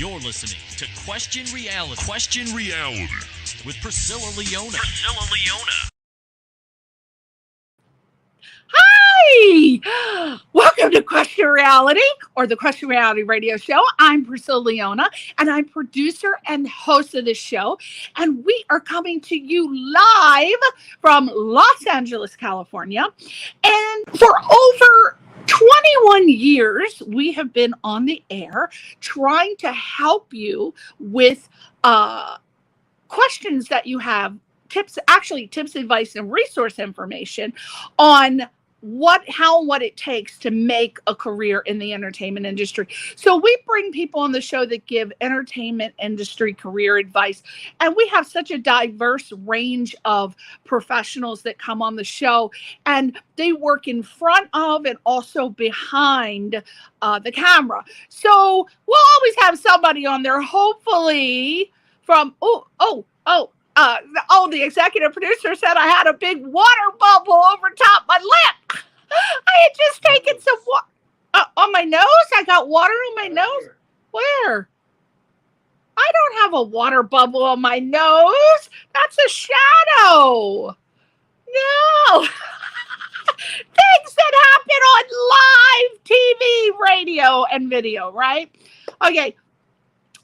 You're listening to Question Reality. Question Reality with Priscilla Leona. Priscilla Leona. Hi! Welcome to Question Reality, or the Question Reality Radio Show. I'm Priscilla Leona, and I'm producer and host of this show. And we are coming to you live from Los Angeles, California. And for over 21 years, we have been on the air trying to help you with questions that you have, tips, advice, and resource information on what it takes to make a career in the entertainment industry. So we bring people on the show that give entertainment industry career advice, and we have such a diverse range of professionals that come on the show, and they work in front of and also behind the camera. So we'll always have somebody on there, hopefully from the executive producer said I had a big water bubble over top my lip. I had just taken some water on my nose. I got water on my nose. Where? I don't have a water bubble on my nose. That's a shadow. No. Things that happen on live TV, radio, and video, right? Okay.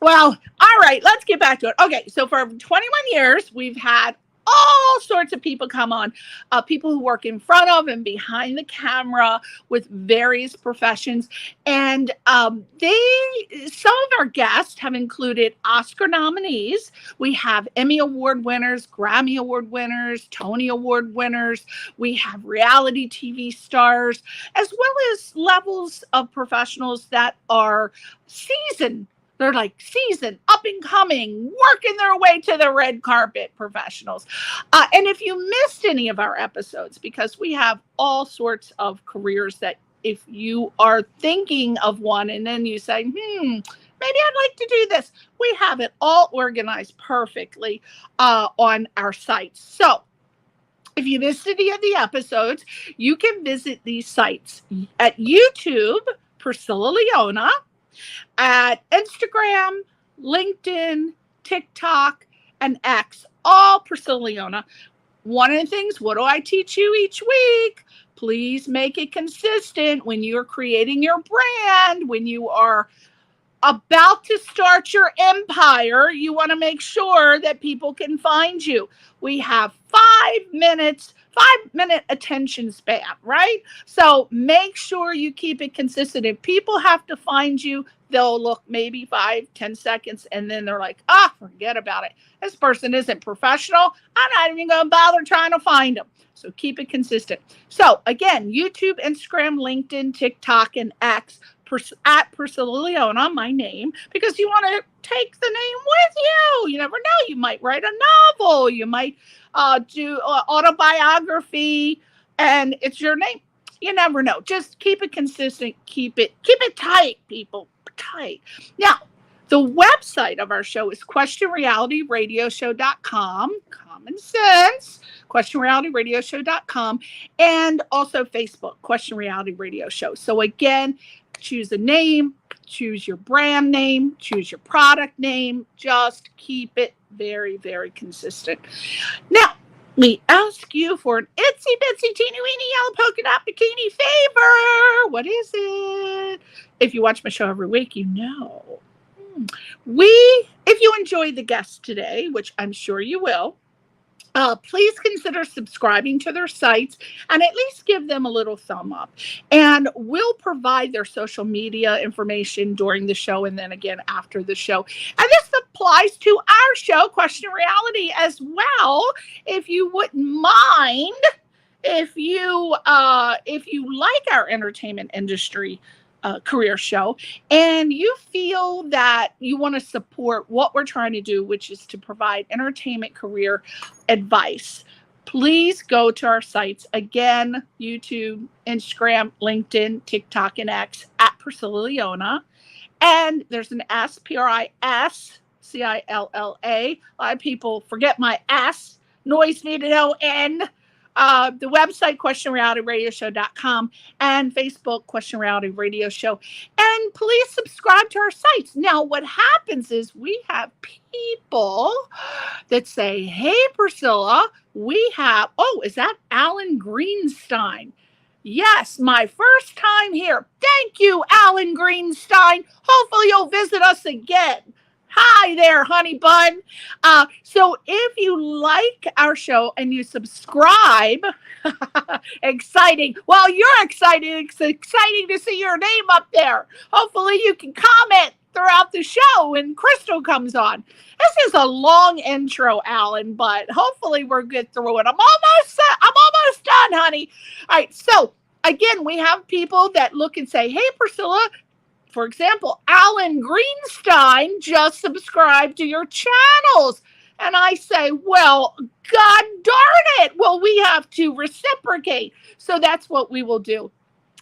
Well, all right, let's get back to it. Okay, so for 21 years, we've had all sorts of people come on, people who work in front of and behind the camera with various professions. And some of our guests have included Oscar nominees. We have Emmy Award winners, Grammy Award winners, Tony Award winners. We have reality TV stars, as well as levels of professionals that are seasoned. They're like seasoned, up and coming, working their way to the red carpet professionals. And if you missed any of our episodes, because we have all sorts of careers that if you are thinking of one and then you say, maybe I'd like to do this, we have it all organized perfectly on our sites. So if you missed any of the episodes, you can visit these sites at YouTube, Priscilla Leona, at Instagram, LinkedIn, TikTok, and X, all Priscilla Leona. One of the things, what do I teach you each week? Please make it consistent when you're creating your brand, when you are about to start your empire. You want to make sure that people can find you. We have 5 minute attention span, right? So make sure you keep it consistent. If people have to find you, they'll look maybe 5-10 seconds and then they're like, forget about it. This person isn't professional. I'm not even going to bother trying to find them. So keep it consistent. So again, YouTube, Instagram, LinkedIn, TikTok, and X, at Priscilla Leona, my name, because you want to take the name with you. You never know. You might write a novel. You might do autobiography, and it's your name. You never know. Just keep it consistent. Keep it tight, people. Tight. Now, the website of our show is questionrealityradioshow.com. Common sense. questionrealityradioshow.com, and also Facebook, Question Reality Radio Show. So again, choose a name, choose your brand name, choose your product name. Just keep it very, very consistent. Now, we ask you for an itsy bitsy teeny weeny yellow polka dot bikini favor. What is it? If you watch my show every week, you know. If you enjoyed the guest today, which I'm sure you will, please consider subscribing to their sites and at least give them a little thumb up. And we'll provide their social media information during the show and then again after the show. And this applies to our show, Question Reality, as well. If you wouldn't mind, if you like our entertainment industry career show and you feel that you want to support what we're trying to do, which is to provide entertainment career advice, please go to our sites. Again, YouTube, Instagram, LinkedIn, TikTok, and X at Priscilla Leona. And there's an S, Priscilla. A lot of people forget my S. Noise needed no N. the website, questionrealityradioshow.com, and Facebook, Question Reality Radio Show. And please subscribe to our sites. Now, what happens is we have people that say, hey, Priscilla, we have, oh, is that Alan Greenstein? Yes, my first time here. Thank you, Alan Greenstein. Hopefully you'll visit us again. Hi there, honey bun. So if you like our show and you subscribe, exciting. Well, you're excited. It's exciting to see your name up there. Hopefully you can comment throughout the show when Crystal comes on. This is a long intro, Alan, but hopefully we're good through it. I'm almost done, honey. All right, so again, we have people that look and say, hey, Priscilla, for example, Alan Greenstein just subscribed to your channels. And I say, well, God darn it. Well, we have to reciprocate. So that's what we will do.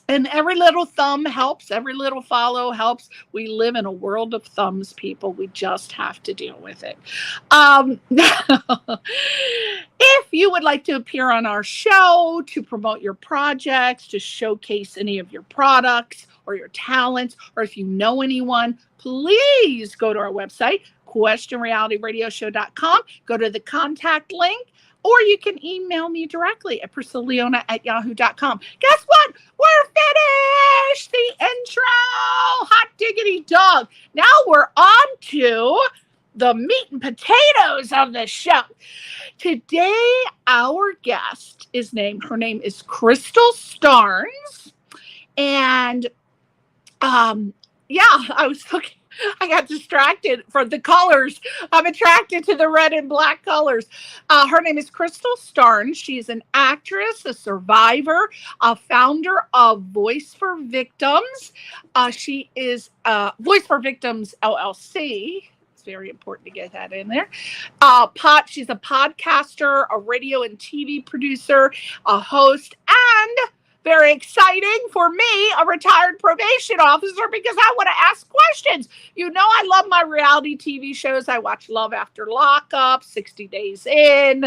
And every little thumb helps. Every little follow helps. We live in a world of thumbs, people. We just have to deal with it. If you would like to appear on our show, to promote your projects, to showcase any of your products or your talents, or if you know anyone, please go to our website, questionrealityradioshow.com. Go to the contact link. Or you can email me directly at priscillaleona@yahoo.com. Guess what? We're finished! The intro! Hot diggity dog. Now we're on to the meat and potatoes of the show. Today, our guest her name is Crystal Starnes. And, I was looking. I got distracted from the colors. I'm attracted to the red and black colors. Her name is Crystal Starnes. She's an actress, a survivor, a founder of Voice for Victims. She is Voice for Victims LLC. It's very important to get that in there. She's a podcaster, a radio and TV producer, a host, and very exciting for me, a retired probation officer, because I want to ask questions. You know, I love my reality TV shows. I watch Love After Lockup, 60 Days In.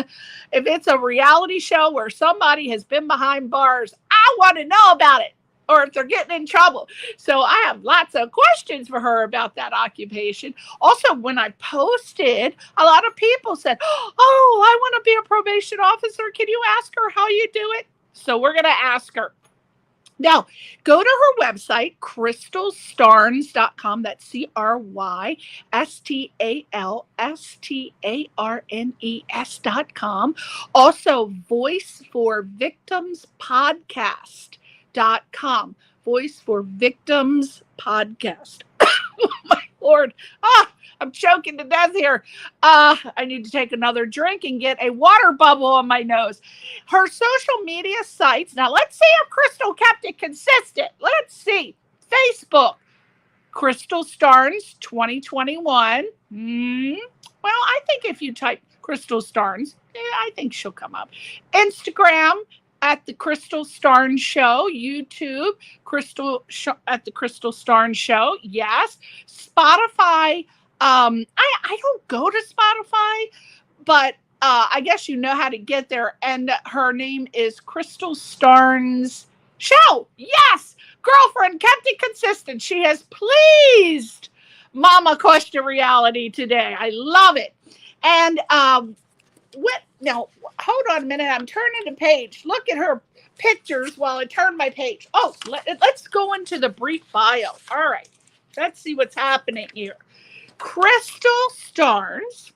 If it's a reality show where somebody has been behind bars, I want to know about it, or if they're getting in trouble. So I have lots of questions for her about that occupation. Also, when I posted, a lot of people said, oh, I want to be a probation officer. Can you ask her how you do it? So we're going to ask her. Now, go to her website, crystalstarnes.com. That's CrystalStarnes.com. Also, voiceforvictimspodcast.com. Voice for Victims Podcast. Oh, my Lord. I'm choking to death here. I need to take another drink and get a water bubble on my nose. Her social media sites. Now, let's see if Crystal kept it consistent. Let's see. Facebook, Crystal Starnes 2021. Well, I think if you type Crystal Starnes, I think she'll come up. Instagram, at the Crystal Starnes Show. YouTube, at the Crystal Starnes Show. Yes. Spotify. I don't go to Spotify, but I guess you know how to get there. And her name is Crystal Starnes Show. Yes, girlfriend kept it consistent. She has pleased Mama Question Reality today. I love it. And now, hold on a minute. I'm turning the page. Look at her pictures while I turn my page. Oh, let's go into the brief bio. All right, let's see what's happening here. Crystal Starnes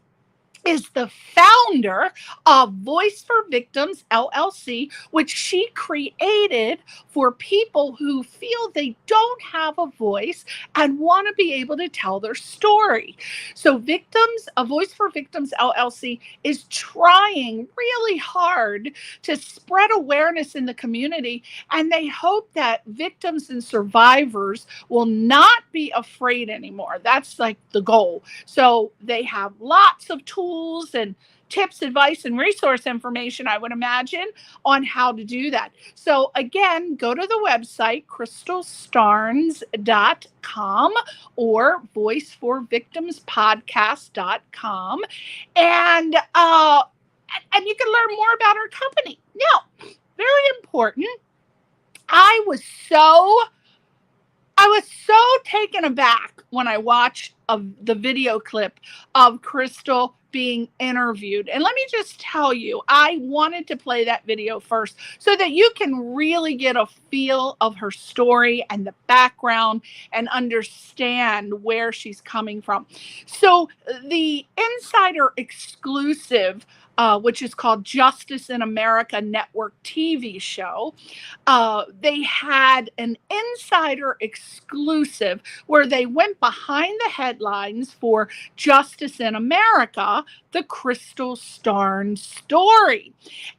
is the founder of Voice for Victims LLC, which she created for people who feel they don't have a voice and want to be able to tell their story. So Voice for Victims LLC is trying really hard to spread awareness in the community, and they hope that victims and survivors will not be afraid anymore. That's like the goal. So they have lots of tools and tips, advice, and resource information, I would imagine, on how to do that. So again, go to the website, crystalstarnes.com or voiceforvictimspodcast.com. And you can learn more about our company. Now, very important, I was so taken aback when I watched the video clip of Crystal being interviewed. And let me just tell you, I wanted to play that video first so that you can really get a feel of her story and the background and understand where she's coming from. So the insider exclusive, which is called Justice in America Network TV show, they had an insider exclusive where they went behind the headlines for Justice in America, the Crystal Starnes story.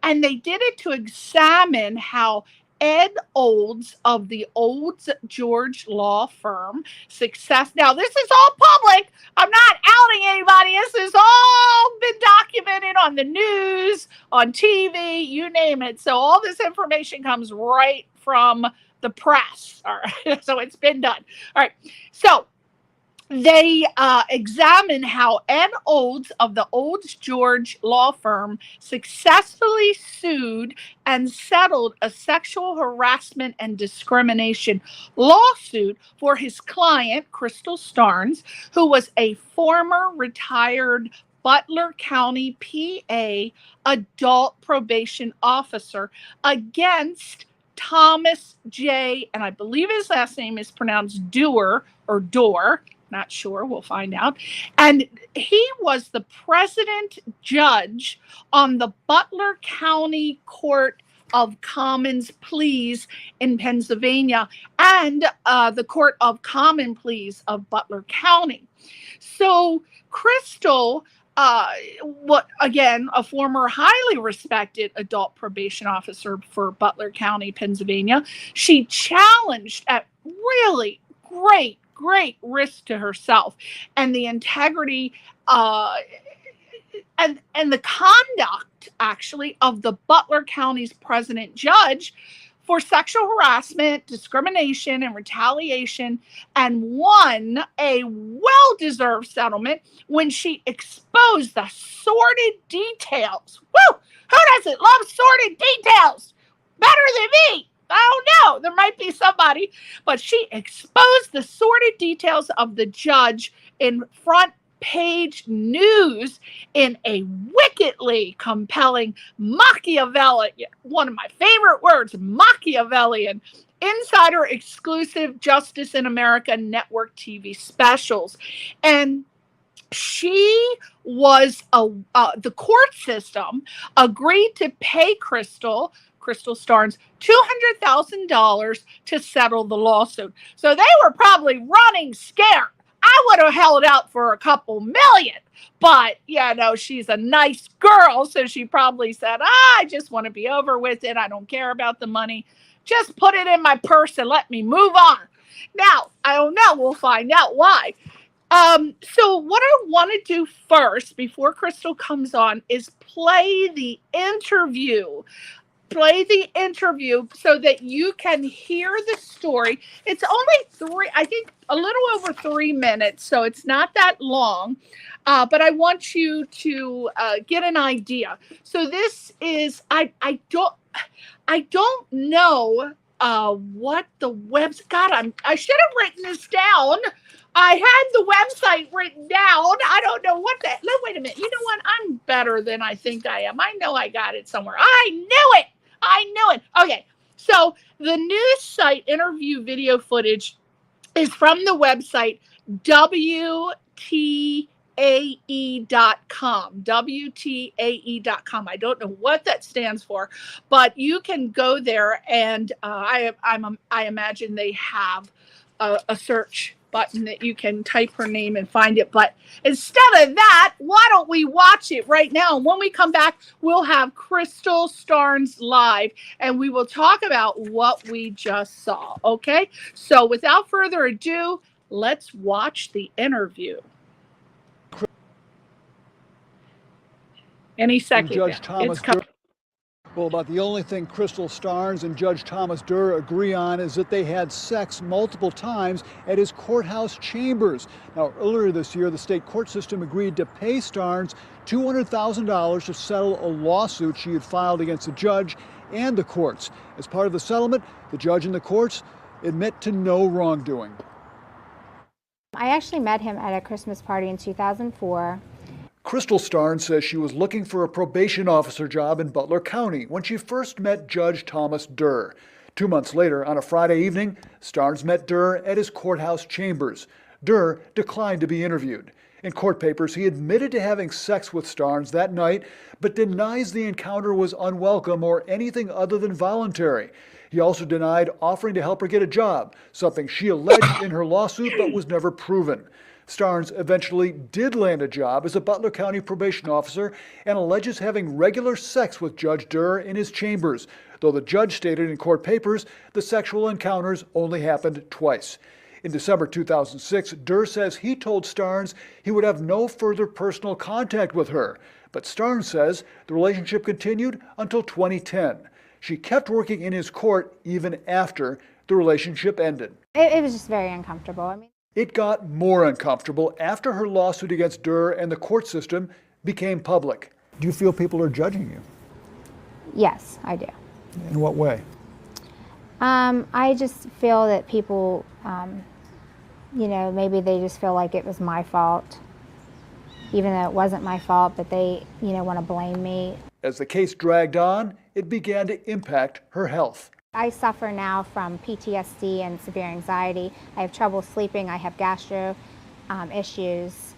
And they did it to examine how Ed Olds of the Olds George law firm Now, this is all public. I'm not outing anybody. This has all been documented on the news, on TV, you name it. So all this information comes right from the press. All right. So it's been done. All right. So they examine how Ed Olds of the Olds George law firm successfully sued and settled a sexual harassment and discrimination lawsuit for his client, Crystal Starnes, who was a former retired Butler County, PA adult probation officer, against Thomas J., and I believe his last name is pronounced Dewar or Dorr. Not sure. We'll find out. And he was the president judge on the Butler County Court of Common Pleas in Pennsylvania and the Court of Common Pleas of Butler County. So Crystal, again, a former highly respected adult probation officer for Butler County, Pennsylvania, she challenged at really great risk to herself and the integrity and the conduct, actually, of the Butler County's president judge for sexual harassment, discrimination, and retaliation, and won a well-deserved settlement when she exposed the sordid details. Woo! Who doesn't love sordid details? Better than me. I don't know. There might be somebody, but she exposed the sordid details of the judge in front page news in a wickedly compelling Machiavellian, one of my favorite words, Machiavellian, insider exclusive Justice in America Network TV specials. And she was the court system agreed to pay Crystal Starnes $200,000 to settle the lawsuit. So they were probably running scared. I would have held out for a couple million, but she's a nice girl, so she probably said, I just want to be over with it. I don't care about the money. Just put it in my purse and let me move on. Now, I don't know. We'll find out why. So what I want to do first, before Crystal comes on, is play the interview so that you can hear the story. It's only a little over 3 minutes, so it's not that long, but I want you to get an idea. So this is, I don't know what the website, God, I should have written this down. I had the website written down. I don't know what that, no, wait a minute. You know what? I'm better than I think I am. I know I got it somewhere. I knew it. Okay, so the news site interview video footage is from the website WTAE.com. WTAE.com. I don't know what that stands for, but you can go there, and I imagine they have a search button that you can type her name and find it. But instead of that, why don't we watch it right now? And when we come back, we'll have Crystal Starnes live, and we will talk about what we just saw. Okay? So without further ado, let's watch the interview. Any second. Judge Thomas Well, about the only thing Crystal Starnes and Judge Thomas Durr agree on is that they had sex multiple times at his courthouse chambers. Now, earlier this year, the state court system agreed to pay Starnes $200,000 to settle a lawsuit she had filed against the judge and the courts. As part of the settlement, the judge and the courts admit to no wrongdoing. I actually met him at a Christmas party in 2004. Crystal Starnes says she was looking for a probation officer job in Butler County when she first met Judge Thomas Durr. 2 months later, on a Friday evening, Starnes met Durr at his courthouse chambers. Durr declined to be interviewed. In court papers, he admitted to having sex with Starnes that night, but denies the encounter was unwelcome or anything other than voluntary. He also denied offering to help her get a job, something she alleged in her lawsuit but was never proven. Starnes eventually did land a job as a Butler County probation officer and alleges having regular sex with Judge Durr in his chambers, though the judge stated in court papers the sexual encounters only happened twice. In December 2006, Durr says he told Starnes he would have no further personal contact with her, but Starnes says the relationship continued until 2010. She kept working in his court even after the relationship ended. It was just very uncomfortable. It got more uncomfortable after her lawsuit against Durr and the court system became public. Do you feel people are judging you? Yes, I do. In what way? I just feel that people, maybe they just feel like it was my fault, even though it wasn't my fault, but they, want to blame me. As the case dragged on, it began to impact her health. I suffer now from PTSD and severe anxiety. I have trouble sleeping. I have gastro issues.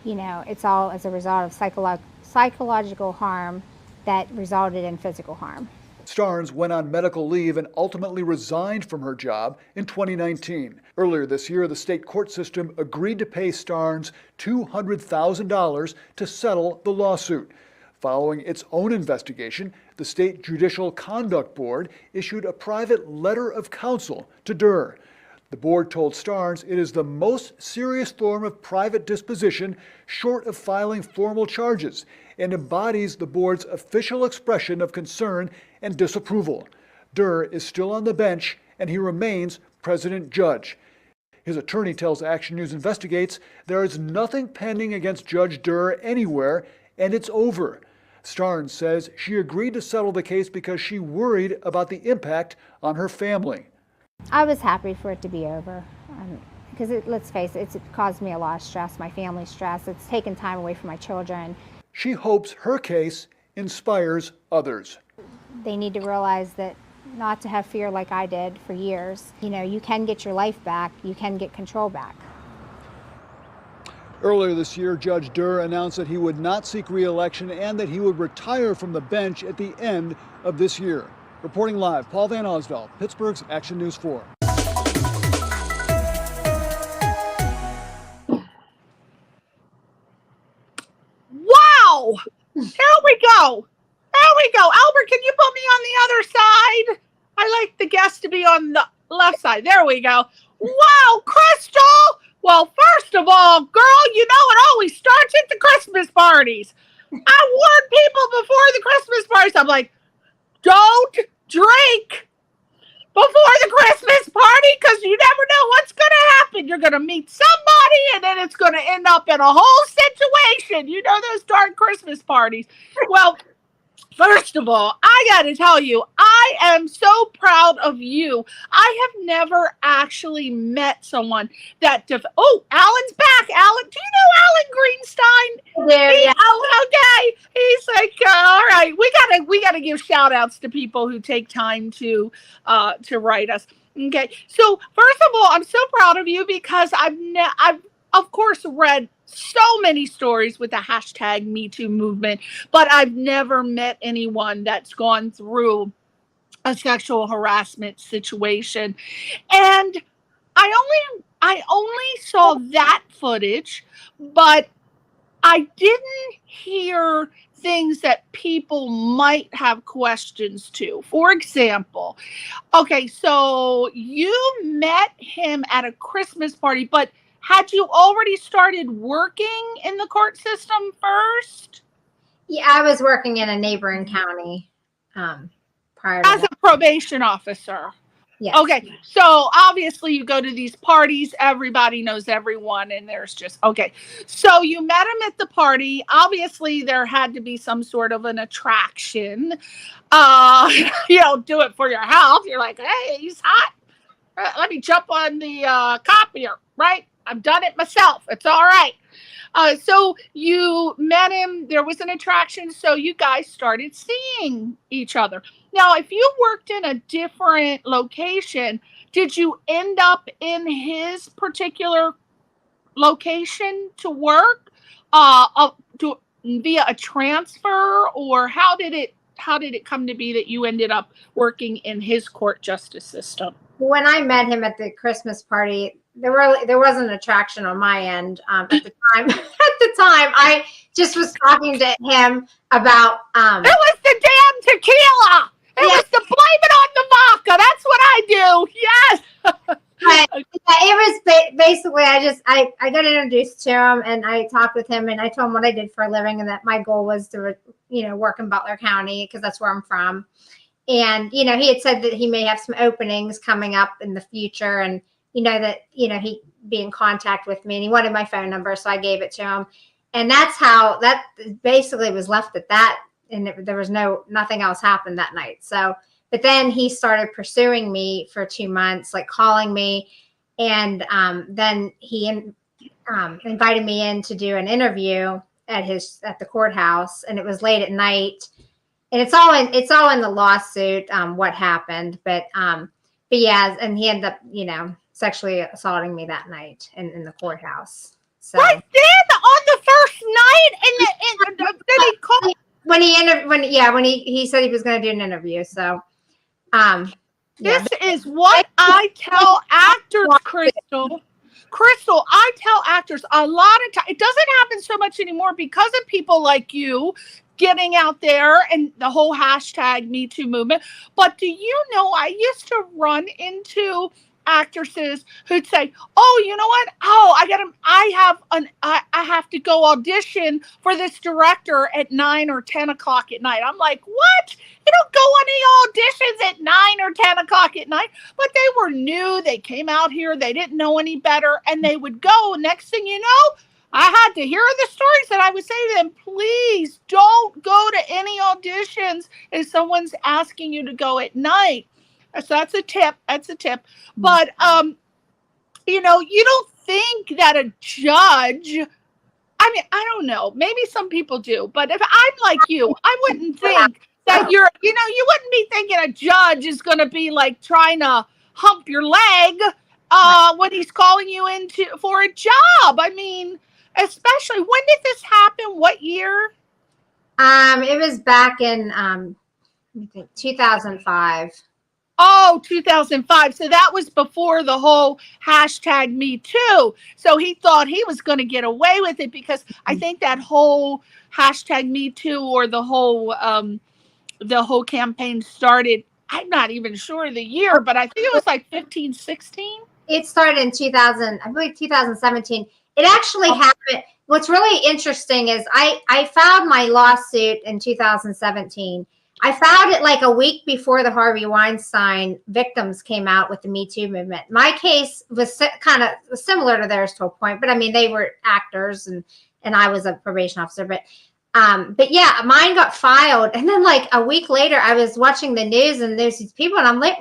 It's all as a result of psychological harm that resulted in physical harm. Starnes went on medical leave and ultimately resigned from her job in 2019. Earlier this year, the state court system agreed to pay Starnes $200,000 to settle the lawsuit. Following its own investigation, the State Judicial Conduct Board issued a private letter of counsel to Durr. The board told Starnes it is the most serious form of private disposition short of filing formal charges and embodies the board's official expression of concern and disapproval. Durr is still on the bench and he remains president judge. His attorney tells Action News Investigates there is nothing pending against Judge Durr anywhere and it's over. Starnes says she agreed to settle the case because she worried about the impact on her family. I was happy for it to be over because let's face it, it's caused me a lot of stress, my family stress. It's taken time away from my children. She hopes her case inspires others. They need to realize that not to have fear like I did for years. You can get your life back, you can get control back. Earlier this year, Judge Durr announced that he would not seek re-election and that he would retire from the bench at the end of this year. Reporting live, Paul Van Osdell, Pittsburgh's Action News 4. Wow! There we go. There we go. Albert, can you put me on the other side? I like the guest to be on the left side. There we go. Wow, Crystal! Well, first of all, girl, it always starts at the Christmas parties. I warned people before the Christmas parties. I'm like, don't drink before the Christmas party because you never know what's going to happen. You're going to meet somebody and then it's going to end up in a whole situation. Those darn Christmas parties. Well, first of all, I got to tell you, I am so proud of you. I have never actually met someone that oh, Alan's back. Alan, do you know Alan Greenstein? Yeah. Oh, okay. He's like, all right, we gotta give shout outs to people who take time to write us. Okay. So first of all, I'm so proud of you because I've of course read so many stories with the hashtag MeToo movement, but I've never met anyone that's gone through a sexual harassment situation. And I only saw that footage, but I didn't hear things that people might have questions to. For example, okay, so you met him at a Christmas party, but had you already started working in the court system first? Yeah, I was working in a neighboring county. prior to As that. a probation officer. Yes. Okay, so obviously you go to these parties, everybody knows everyone, and there's just, okay. So you met him at the party. Obviously there had to be some sort of an attraction. You don't do it for your health. You're like, hey, he's hot. Let me jump on the copier, right? I've done it myself. It's all right. So you met him, there was an attraction, so you guys started seeing each other. Now, if you worked in a different location, did you end up in his particular location to work via a transfer, or how did it come to be that you ended up working in his court justice system? When I met him at the Christmas party, there was an attraction on my end at the time. At the time, I just was talking to him about. It was the damn tequila. It was the blame it on the vodka. That's what I do. Yes. But it was basically I got introduced to him, and I talked with him, and I told him what I did for a living, and that my goal was to work in Butler County because that's where I'm from. And he had said that he may have some openings coming up in the future, and he'd be in contact with me, and he wanted my phone number, so I gave it to him. And that's how that basically was left at that, and there was nothing else happened that night. So, but then he started pursuing me for 2 months, like calling me, and then he invited me in to do an interview at the courthouse, and it was late at night. And it's all in the lawsuit, what happened, but yeah, and he ended up, sexually assaulting me that night in the courthouse. So right then on the first night, and then he called when he said he was going to do an interview. So this is what I tell actors, Crystal. Crystal, I tell actors a lot of times, it doesn't happen so much anymore because of people like you getting out there and the whole hashtag #MeToo movement. But do you know, I used to run into actresses who'd say, oh, you know what? Oh, I have to go audition for this director at 9 or 10 o'clock at night. I'm like, what? You don't go on any auditions at 9 or 10 o'clock at night. But they were new. They came out here. They didn't know any better. And they would go. Next thing you know, I had to hear the stories, and I would say to them, please don't go to any auditions if someone's asking you to go at night. So that's a tip. But, you don't think that a judge, I mean, I don't know, maybe some people do, but if I'm like you, I wouldn't think that you wouldn't be thinking a judge is going to be like trying to hump your leg when he's calling you for a job. I mean, especially, when did this happen? What year? It was back in 2005. Oh, 2005. So that was before the whole hashtag #MeToo. So he thought he was going to get away with it because I think that whole hashtag #MeToo or the whole campaign started, I'm not even sure the year, but I think it was like 15, 16. It started in 2017. It actually happened. What's really interesting is I filed my lawsuit in 2017. I filed it like a week before the Harvey Weinstein victims came out with the Me Too movement. My case was kind of similar to theirs to a point, but I mean, they were actors and I was a probation officer. But yeah, mine got filed. And then like a week later, I was watching the news and there's these people and I'm like,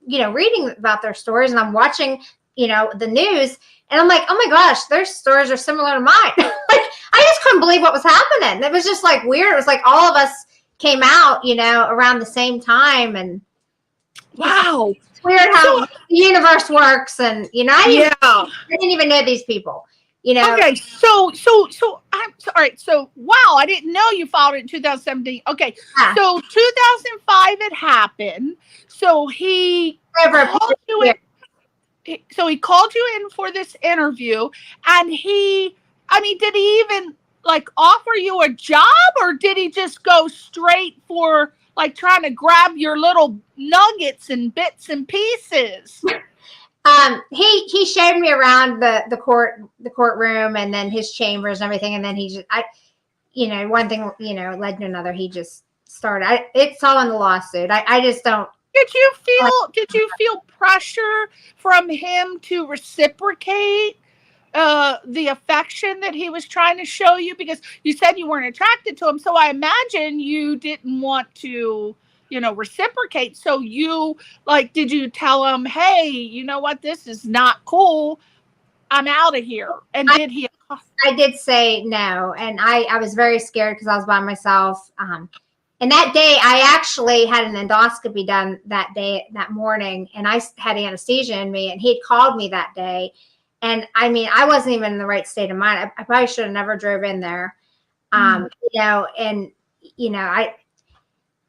reading about their stories and I'm watching, the news. And I'm like, oh my gosh, their stories are similar to mine. Like, I just couldn't believe what was happening. It was just like weird. It was like all of us came out, around the same time. And wow, it's weird how the universe works. And, I didn't even know these people, Okay, so I'm sorry. So, wow, I didn't know you filed it in 2017. Okay, so 2005 it happened. So he called you in. So he called you in for this interview, and did he even like offer you a job, or did he just go straight for like trying to grab your little nuggets and bits and pieces? He showed me around the courtroom and then his chambers and everything, and then he just one thing led to another. He just started. It's all in the lawsuit. I just don't. Did you feel pressure from him to reciprocate the affection that he was trying to show you? Because you said you weren't attracted to him, so I imagine you didn't want to, reciprocate. So you, did you tell him, hey, you know what, this is not cool, I'm out of here? And did he? I did say no, and I was very scared because I was by myself. And that day, I actually had an endoscopy done that morning, and I had anesthesia in me, and he had called me that day. And I mean, I wasn't even in the right state of mind. I probably should have never drove in there. And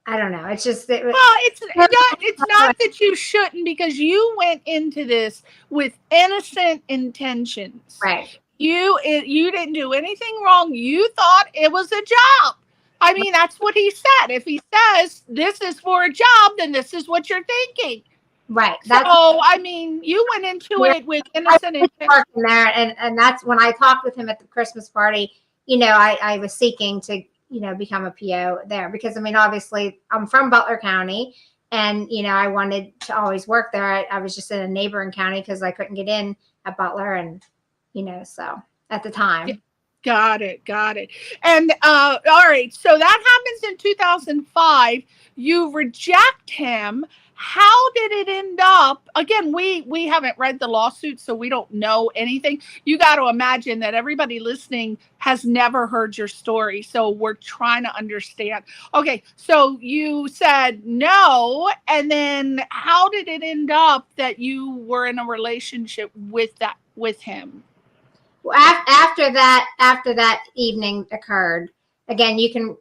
I don't know. It's just that. Well, it's not that you shouldn't, because you went into this with innocent intentions. Right. You didn't do anything wrong. You thought it was a job. I mean, that's what he said. If he says this is for a job, then this is what you're thinking. Right. So, I mean, you went into it with innocent intentions. There, and that's when I talked with him at the Christmas party. I was seeking to, become a PO there because, I mean, obviously I'm from Butler County, and, I wanted to always work there. I was just in a neighboring county because I couldn't get in at Butler, and, so at the time. Yeah. Got it. And all right, so that happens in 2005. You reject him. How did it end up? Again, we haven't read the lawsuit, so we don't know anything. You got to imagine that everybody listening has never heard your story, so we're trying to understand. Okay, so you said no, and then how did it end up that you were in a relationship with him? After that evening occurred, again, you can,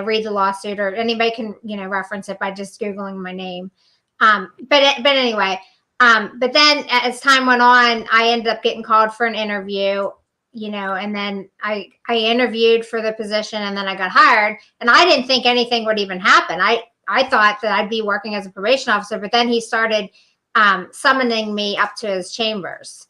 read the lawsuit, or anybody can, reference it by just Googling my name. But anyway, but then as time went on, I ended up getting called for an interview, and then I interviewed for the position, and then I got hired, and I didn't think anything would even happen. I thought that I'd be working as a probation officer, but then he started summoning me up to his chambers,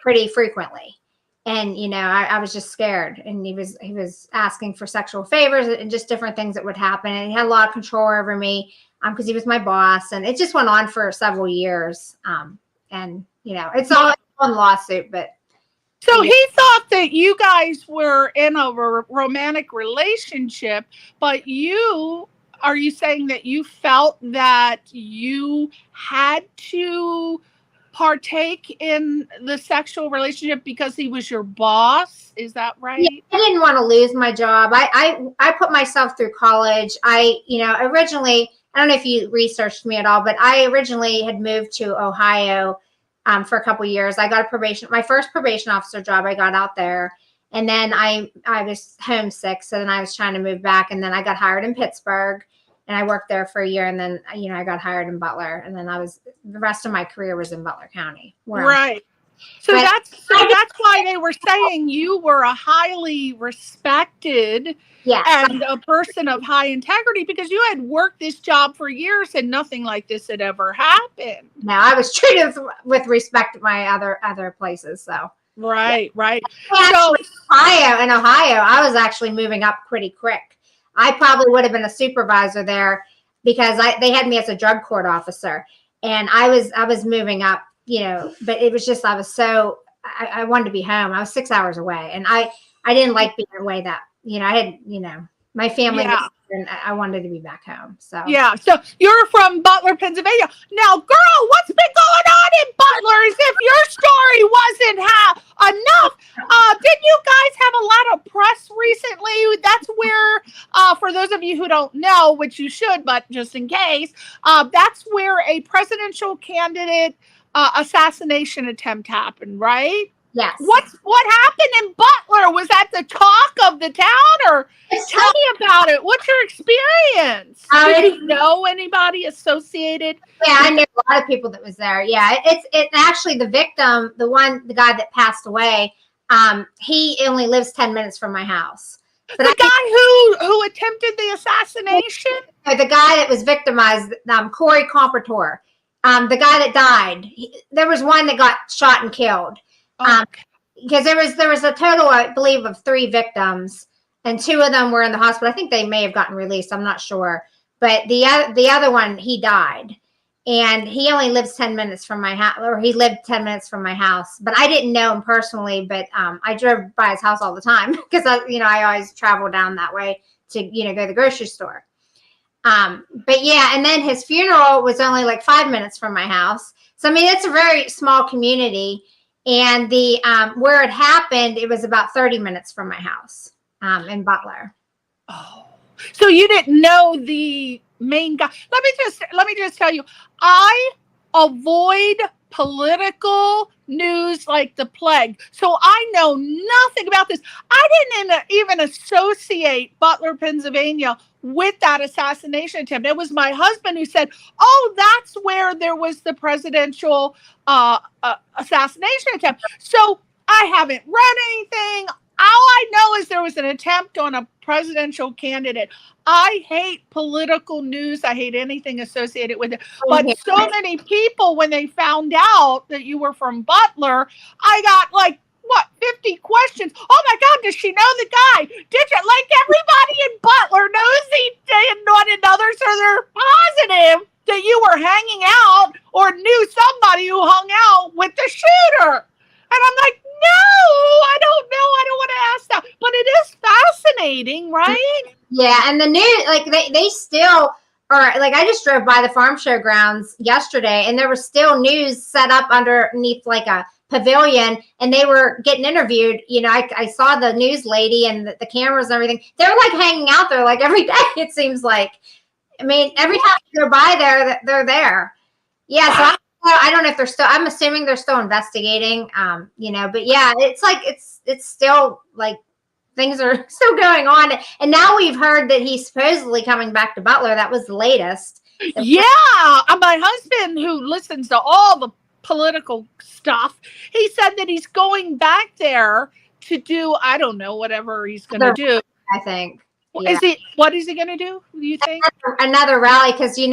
pretty frequently. And, I was just scared, and he was asking for sexual favors and just different things that would happen. And he had a lot of control over me because he was my boss, and it just went on for several years. And, it's all on lawsuit, but. So he thought that you guys were in a romantic relationship, but are you saying that you felt that you had to partake in the sexual relationship because he was your boss? Is that right? Yeah, I didn't want to lose my job. I put myself through college. Originally, I don't know if you researched me at all, but I originally had moved to Ohio for a couple of years. I got my first probation officer job. I got out there, and then I was homesick, so then I was trying to move back, and then I got hired in Pittsburgh. And I worked there for a year, and then, I got hired in Butler, and then the rest of my career was in Butler County. Right. So that's why they were saying you were a highly respected and a person of high integrity, because you had worked this job for years and nothing like this had ever happened. No, I was treated with respect at my other places. So. Right. So in Ohio, I was actually moving up pretty quick. I probably would have been a supervisor there because they had me as a drug court officer, and I was moving up, but it was just, I wanted to be home. I was 6 hours away, and I didn't like being away that, I had, my family, and I wanted to be back home. So so you're from Butler, Pennsylvania. Now, girl, what's been going on in Butler? As if your story wasn't enough. Didn't you guys have a lot of press recently? That's where, for those of you who don't know, which you should, but just in case, that's where a presidential candidate assassination attempt happened, right? Yes. What happened in Butler? Was that the talk of the town, or tell me about it? What's your experience? Did you know anybody associated? Yeah, I knew a lot of people that was there. Yeah, it's actually the victim, the guy that passed away. He only lives 10 minutes from my house. But the guy who attempted the assassination? The guy that was victimized, Corey Comparator. The guy that died. There was one that got shot and killed. Because there was a total, I believe, of 3 victims. and 2 of them were in the hospital. I think they may have gotten released. I'm not sure. But the other one, he died. And he only lives 10 minutes from my house, or he lived 10 minutes from my house. But I didn't know him personally, but I drove by his house all the time because, I always travel down that way to, go to the grocery store. But yeah, and then his funeral was only like 5 minutes from my house. So, I mean, it's a very small community. And the where it happened, it was about 30 minutes from my house in Butler. Oh, so you didn't know the main guy. Let me just tell you, I avoid political news like the plague. So I know nothing about this. I didn't even associate Butler, Pennsylvania with that assassination attempt. It was my husband who said, oh, that's where there was the presidential assassination attempt. So I haven't read anything. All I know is there was an attempt on a presidential candidate. I hate political news. I hate anything associated with it. But so many people, when they found out that you were from Butler, I got 50 questions. Oh my God, does she know the guy? Did you? Like, everybody in Butler knows one another, so they're positive that you were hanging out or knew somebody who hung out with the shooter. And I'm like, no, I don't know. I don't want to ask that. But it is fascinating, right? Yeah, and the news, they still are, I just drove by the farm show grounds yesterday, and there was still news set up underneath a pavilion, and they were getting interviewed. I saw the news lady and the cameras and everything. They're hanging out there every day, it seems like. I mean, every time you go by there, they're there. Yeah, so I don't know if they're still, I'm assuming they're still investigating, but yeah, it's still things are still going on. And now we've heard that he's supposedly coming back to Butler. That was the latest. Yeah. My husband, who listens to all the political stuff, he said that he's going back there to do, I don't know, whatever he's going to do. I think. Yeah. What is he going to do you think? Another rally, because, he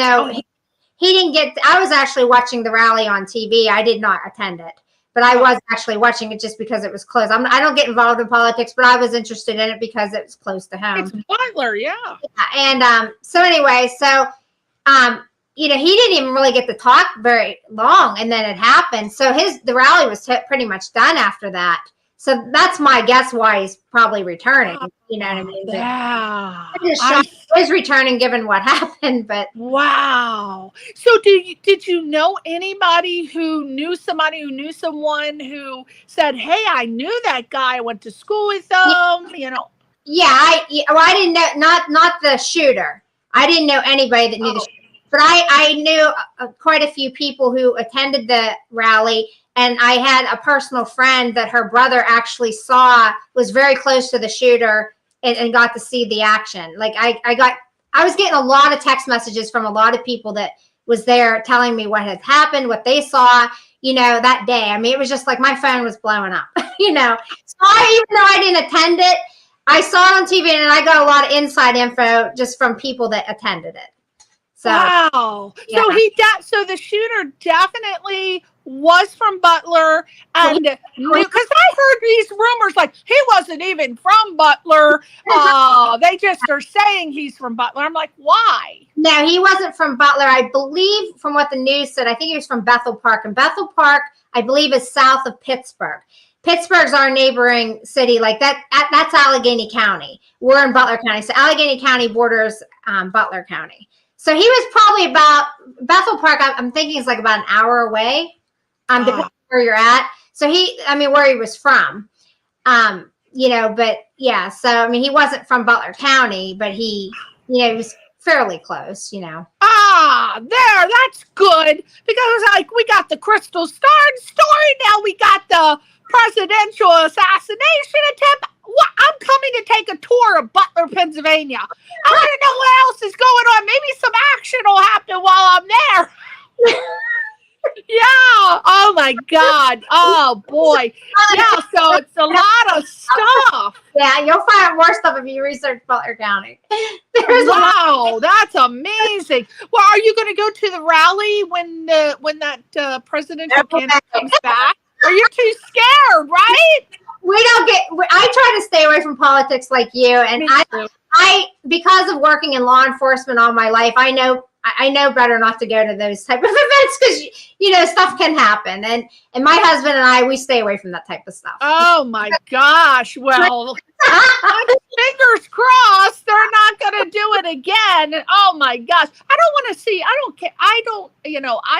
didn't get, I was actually watching the rally on TV. I did not attend it, but I was actually watching it just because it was close. I don't get involved in politics, but I was interested in it because it was close to home. It's Butler, yeah. And so anyway, he didn't even really get to talk very long, and then it happened. So the rally was pretty much done after that. So that's my guess why he's probably returning. You know what I mean? Yeah. He's returning given what happened, but wow. So did you know anybody who knew somebody who knew someone who said, hey, I knew that guy, I went to school with them, Yeah, I didn't know, not the shooter. I didn't know anybody that knew the shooter. But I knew quite a few people who attended the rally, and I had a personal friend that her brother actually was very close to the shooter and got to see the action. I was getting a lot of text messages from a lot of people that was there telling me what had happened, what they saw, that day. I mean, it was just my phone was blowing up, So even though I didn't attend it, I saw it on TV, and I got a lot of inside info just from people that attended it. So, wow. Yeah. So the shooter definitely was from Butler, and because I heard these rumors he wasn't even from Butler. They just are saying he's from Butler. I'm like, why? No, he wasn't from Butler. I believe from what the news said, I think he was from Bethel Park, and Bethel Park, I believe, is south of Pittsburgh. Pittsburgh's our neighboring city. That's Allegheny County. We're in Butler County, so Allegheny County borders Butler County. So he was probably about Bethel Park. I'm thinking it's about an hour away, depending on where you're at. So where he was from, but yeah. So he wasn't from Butler County, but he was fairly close. That's good, because we got the Crystal Starnes story. Now we got the presidential assassination attempt. I'm coming to take a tour of Butler, Pennsylvania. I want to know what else is going on. Maybe some action will happen while I'm there. Yeah. Oh my God. Oh boy. Yeah. So it's a lot of stuff. Yeah, you'll find more stuff if you research Butler County. Wow, that's amazing. Well, are you going to go to the rally when that presidential candidate comes back? Are you too scared, right? we don't get. I try to stay away from politics like you, and I because of working in law enforcement all my life, I know better not to go to those type of events because stuff can happen, and my husband and I, we stay away from that type of stuff. Oh my gosh! Well, fingers crossed they're not going to do it again. Oh my gosh! I don't want to see. I don't care. I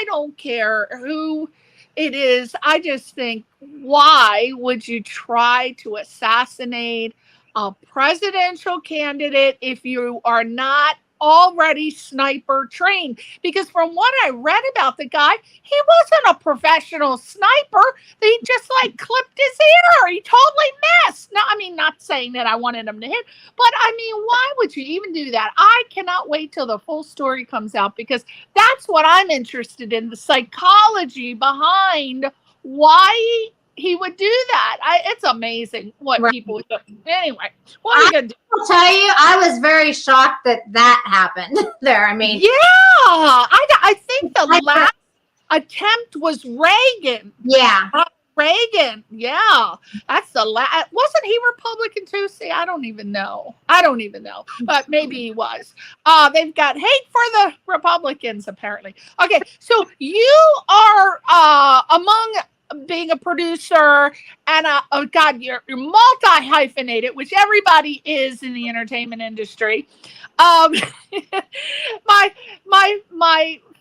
don't care who it is. I just think, why would you try to assassinate a presidential candidate if you are not already sniper trained? Because from what I read about the guy, he wasn't a professional sniper. He just clipped his ear. He totally missed. No, I mean, not saying that I wanted him to hit, but I mean, why would you even do that? I cannot wait till the full story comes out, because that's what I'm interested in, the psychology behind why he would do that. It's amazing what people would do. Anyway, what are you going to do? I'll tell you, I was very shocked that happened there. I mean, yeah, I think the last attempt was Reagan. Yeah. Reagan. Yeah. That's the last. Wasn't he Republican too? See, I don't even know. But maybe he was. They've got hate for the Republicans, apparently. Okay. So you are among being a producer and oh God, you're multi-hyphenated, which everybody is in the entertainment industry. My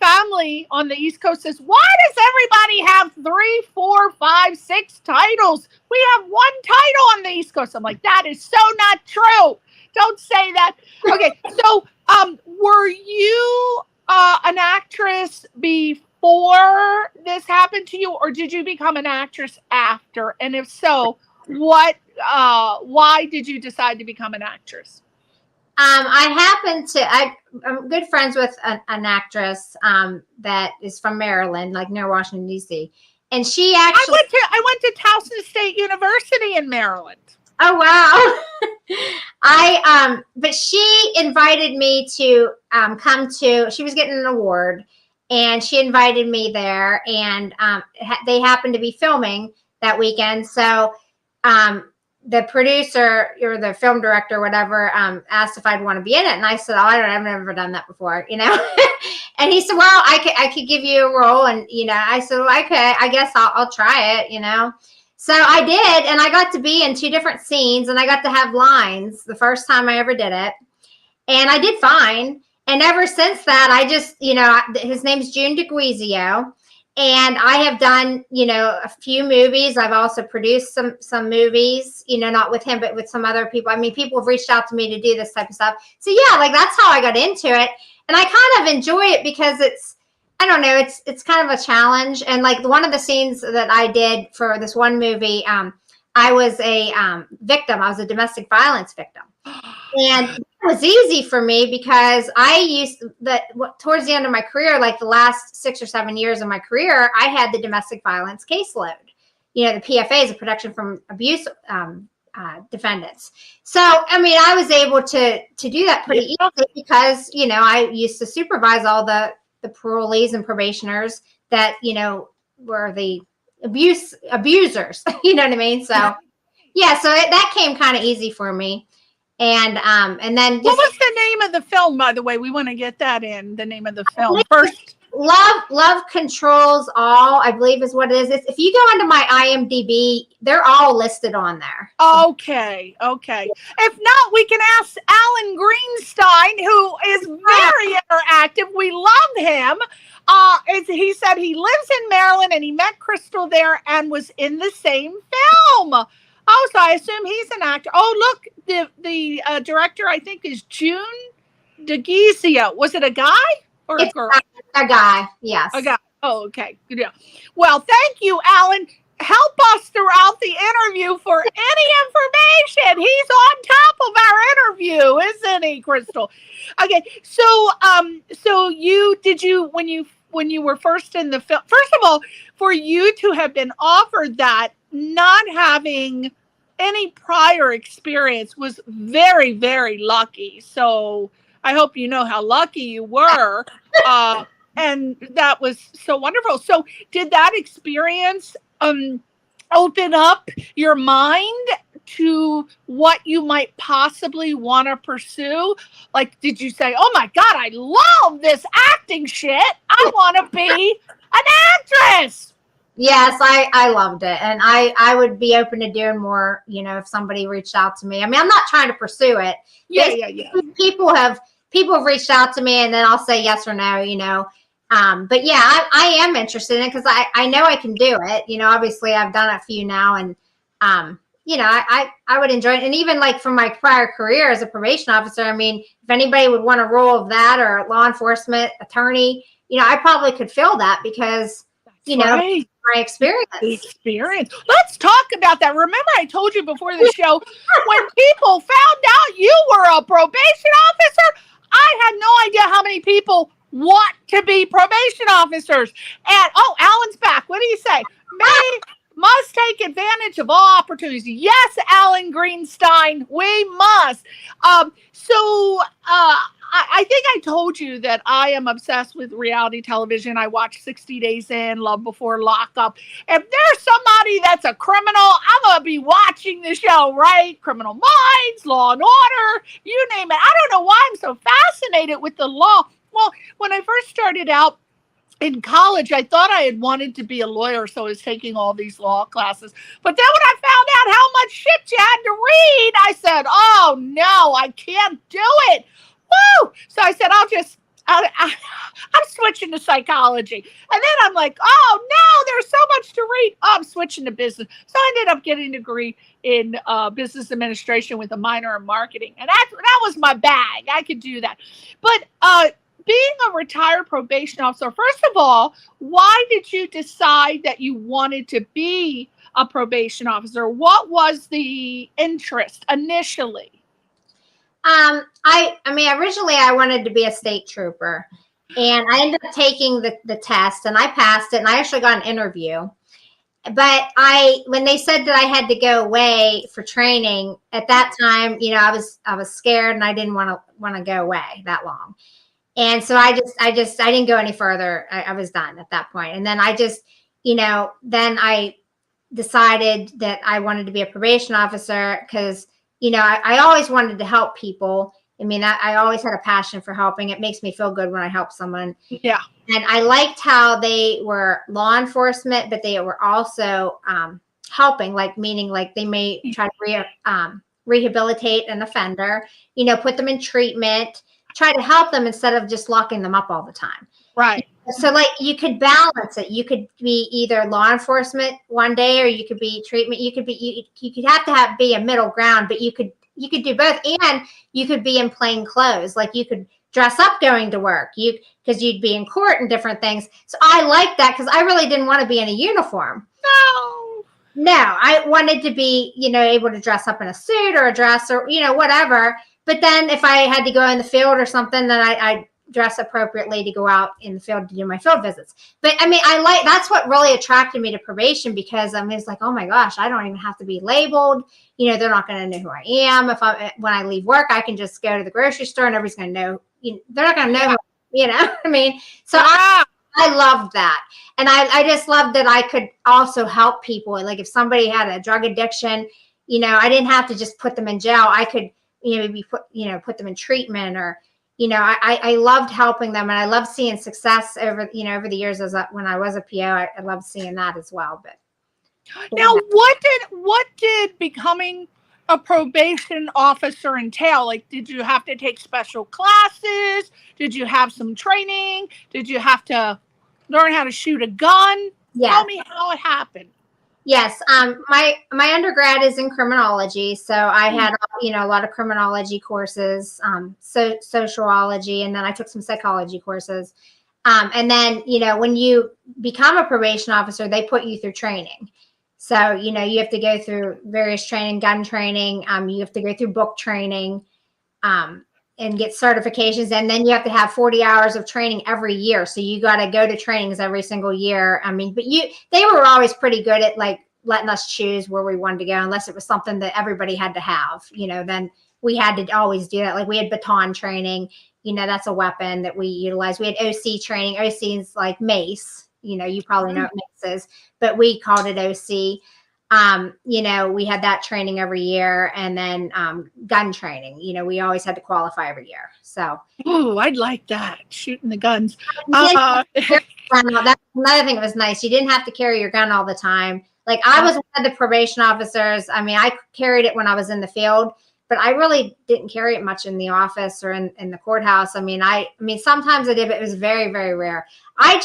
family on the East Coast says, why does everybody have 3, 4, 5, 6 titles? We have one title on the East Coast. I'm like, that is so not true. Don't say that. Okay, so were you an actress before this happened to you, or did you become an actress after? And if so, why did you decide to become an actress? I'm good friends with an actress that is from Maryland, near Washington, D.C. And she actually... I went to Towson State University in Maryland. Oh, wow. But she invited me to come to... She was getting an award, and she invited me there, and they happened to be filming that weekend. So... the producer or the film director, whatever, asked if I'd want to be in it. And I said, I've never done that before, And he said, well, I could give you a role. And, I said, well, okay, I guess I'll try it, So I did. And I got to be in 2 different scenes, and I got to have lines the first time I ever did it. And I did fine. And ever since that, I just, his name's June DeGuizio. And I have done, a few movies. I've also produced some movies, not with him, but with some other people. I mean, people have reached out to me to do this type of stuff. So yeah, that's how I got into it. And I kind of enjoy it because it's kind of a challenge. And one of the scenes that I did for this one movie, I was a victim. I was a domestic violence victim. And it was easy for me because towards the end of my career, the last 6 or 7 years of my career, I had the domestic violence caseload. The PFA is a protection from abuse defendants. So, I mean, I was able to do that pretty easily because, I used to supervise all the parolees and probationers that, were the abusers. You know what I mean? So, yeah, so that came kind of easy for me. And then what was the name of the film, by the way? We want to get that in, the name of the film first. Love Controls All, I believe is what it is. If you go into my IMDb, they're all listed on there. Okay. If not, we can ask Alan Greenstein, who is very interactive. We love him. He said he lives in Maryland and he met Crystal there and was in the same film. Oh, so I assume he's an actor. Oh, look, the director, I think, is June DeGuizio. Was it a guy or a girl? A guy, yes. A guy. Oh, okay. Yeah. Well, thank you, Alan. Help us throughout the interview for any information. He's on top of our interview, isn't he, Crystal? Okay. So when you were first in the film, first of all, for you to have been offered that, not having any prior experience, was very, very lucky. So I hope you know how lucky you were. And that was so wonderful. So did that experience open up your mind to what you might possibly want to pursue? Like, did you say, oh my God, I love this acting shit. I want to be an actress? Yes, I loved it. And I would be open to doing more, you know, if somebody reached out to me. I mean, I'm not trying to pursue it. Yeah. People have reached out to me, and then I'll say yes or no, you know. But yeah, I am interested in it because I know I can do it. You know, obviously I've done a few now, and you know, I would enjoy it. And even like from my prior career as a probation officer, I mean, if anybody would want a role of that or law enforcement attorney, you know, I probably could fill that because, you know, my experience. Let's talk about that. Remember, I told you before the show, when people found out you were a probation officer, I had no idea how many people want to be probation officers. And Alan's back. What do you say? Must take advantage of all opportunities. Yes, Alan Greenstein, we must. I think I told you that I am obsessed with reality television. I watch 60 Days In, Love Before Lockup. If there's somebody that's a criminal, I'm going to be watching the show, right? Criminal Minds, Law and Order, you name it. I don't know why I'm so fascinated with the law. Well, when I first started out in college, I thought I had wanted to be a lawyer, so I was taking all these law classes. But then when I found out how much shit you had to read, I said, oh, no, I can't do it. Woo! So I said, I'm switching to psychology. And then I'm like, oh, no, there's so much to read. Oh, I'm switching to business. So I ended up getting a degree in business administration with a minor in marketing. And that was my bag. I could do that. But being a retired probation officer, first of all, why did you decide that you wanted to be a probation officer? What was the interest initially? I mean, originally I wanted to be a state trooper, and I ended up taking the test, and I passed it, and I actually got an interview. But when they said that I had to go away for training at that time, you know, I was scared, and I didn't want to go away that long. And so I didn't go any further. I was done at that point. And then I just, you know, then I decided that I wanted to be a probation officer because, you know, I always wanted to help people. I mean, I always had a passion for helping. It makes me feel good when I help someone. Yeah. And I liked how they were law enforcement, but they were also helping, like, meaning like they may try to rehabilitate an offender, you know, put them in treatment, try to help them instead of just locking them up all the time. Right. So like you could balance it. You could be either law enforcement one day, or you could be treatment. You could have to be a middle ground, but you could do both, and you could be in plain clothes. Like you could dress up going to work, because you'd be in court and different things. So I like that because I really didn't want to be in a uniform. No, I wanted to be, you know, able to dress up in a suit or a dress or, you know, whatever. But then if I had to go in the field or something, then I dress appropriately to go out in the field to do my field visits. But I mean, that's what really attracted me to probation, because I mean, it's like, oh my gosh, I don't even have to be labeled. You know, they're not going to know who I am. When I leave work, I can just go to the grocery store and everybody's going to know. They're not going to know, you know, I mean, so I loved that. And I just loved that I could also help people. Like if somebody had a drug addiction, you know, I didn't have to just put them in jail. I could, you know, maybe put them in treatment, or, you know, I loved helping them, and I loved seeing success over the years when I was a PO. I loved seeing that as well. But now, what did becoming a probation officer entail? Like, did you have to take special classes? Did you have some training? Did you have to learn how to shoot a gun? Yeah. Tell me how it happened. Yes. My undergrad is in criminology. So I had, you know, a lot of criminology courses, sociology, and then I took some psychology courses. And then, you know, when you become a probation officer, they put you through training. So, you know, you have to go through various training, gun training. You have to go through book training, and get certifications. And then you have to have 40 hours of training every year. So you got to go to trainings every single year. I mean, but they were always pretty good at like letting us choose where we wanted to go, unless it was something that everybody had to have, you know, then we had to always do that. Like we had baton training, you know, that's a weapon that we utilize. We had OC training. OC is like mace, you know, you probably know what mace is, but we called it OC. You know, we had that training every year, and then gun training. You know, we always had to qualify every year. So, Oh, I'd like that, shooting the guns. That's another thing that was nice. You didn't have to carry your gun all the time. Like, I was one of the probation officers. I mean, I carried it when I was in the field, but I really didn't carry it much in the office or in the courthouse. I mean, sometimes I did, but it was very, very rare. I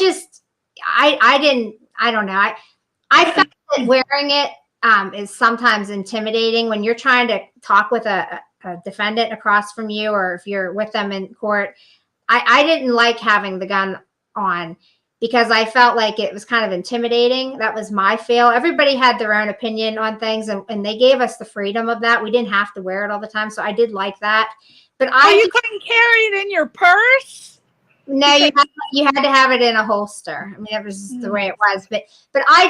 don't know. I felt that wearing it is sometimes intimidating when you're trying to talk with a defendant across from you, or if you're with them in court. I didn't like having the gun on because I felt like it was kind of intimidating. That was my feel. Everybody had their own opinion on things, and they gave us the freedom of that. We didn't have to wear it all the time. So I did like that. But you couldn't carry it in your purse? No, you had to have it in a holster. I mean, that was just the way it was. But I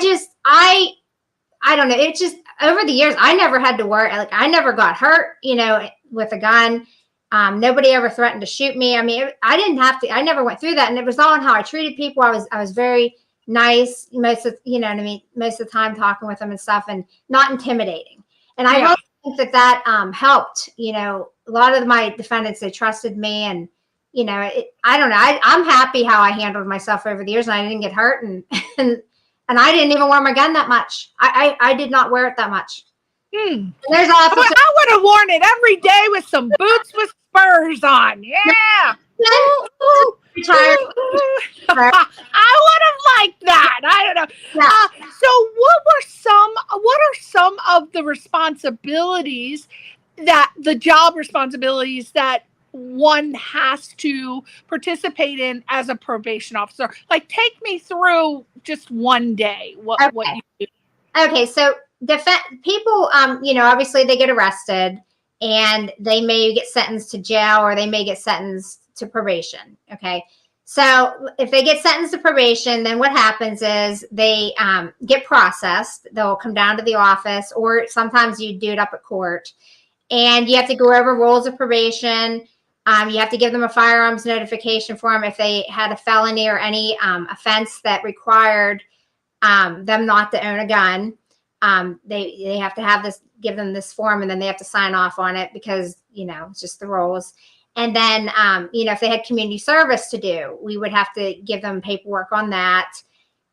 don't know. It just, over the years, I never had to worry. Like, I never got hurt, you know, with a gun. Nobody ever threatened to shoot me. I mean, I didn't have to. I never went through that, and it was all in how I treated people. I was very nice most of, you know what I mean, most of the time, talking with them and stuff, and not intimidating. And I really think that helped. You know, a lot of my defendants, they trusted me, and you know, I don't know. I'm happy how I handled myself over the years, and I didn't get hurt, and I didn't even wear my gun that much. I did not wear it that much. There's also I would have worn it every day with some boots with spurs on. Yeah. I would have liked that. I don't know. Yeah. So what are some of the responsibilities, the job responsibilities that one has to participate in as a probation officer? Like, take me through just one day. What you do. Okay, so people, you know, obviously they get arrested and they may get sentenced to jail, or they may get sentenced to probation. Okay, so if they get sentenced to probation, then what happens is they get processed. They'll come down to the office, or sometimes you do it up at court, and you have to go over rules of probation. You have to give them a firearms notification form if they had a felony or any offense that required them not to own a gun. They have to have give them this form, and then they have to sign off on it because, you know, it's just the rules. And then, you know, if they had community service to do, we would have to give them paperwork on that.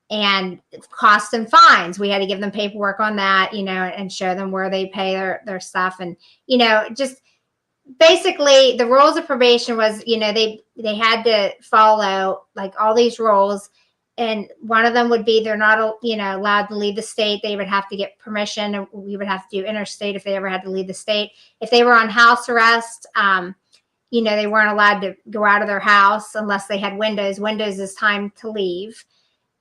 And costs and fines, we had to give them paperwork on that, you know, and show them where they pay their stuff. And, you know, just basically the rules of probation was, you know, they had to follow like all these rules. And one of them would be they're not, you know, allowed to leave the state. They would have to get permission. And we would have to do interstate if they ever had to leave the state. If they were on house arrest, you know, they weren't allowed to go out of their house unless they had windows. Windows is time to leave.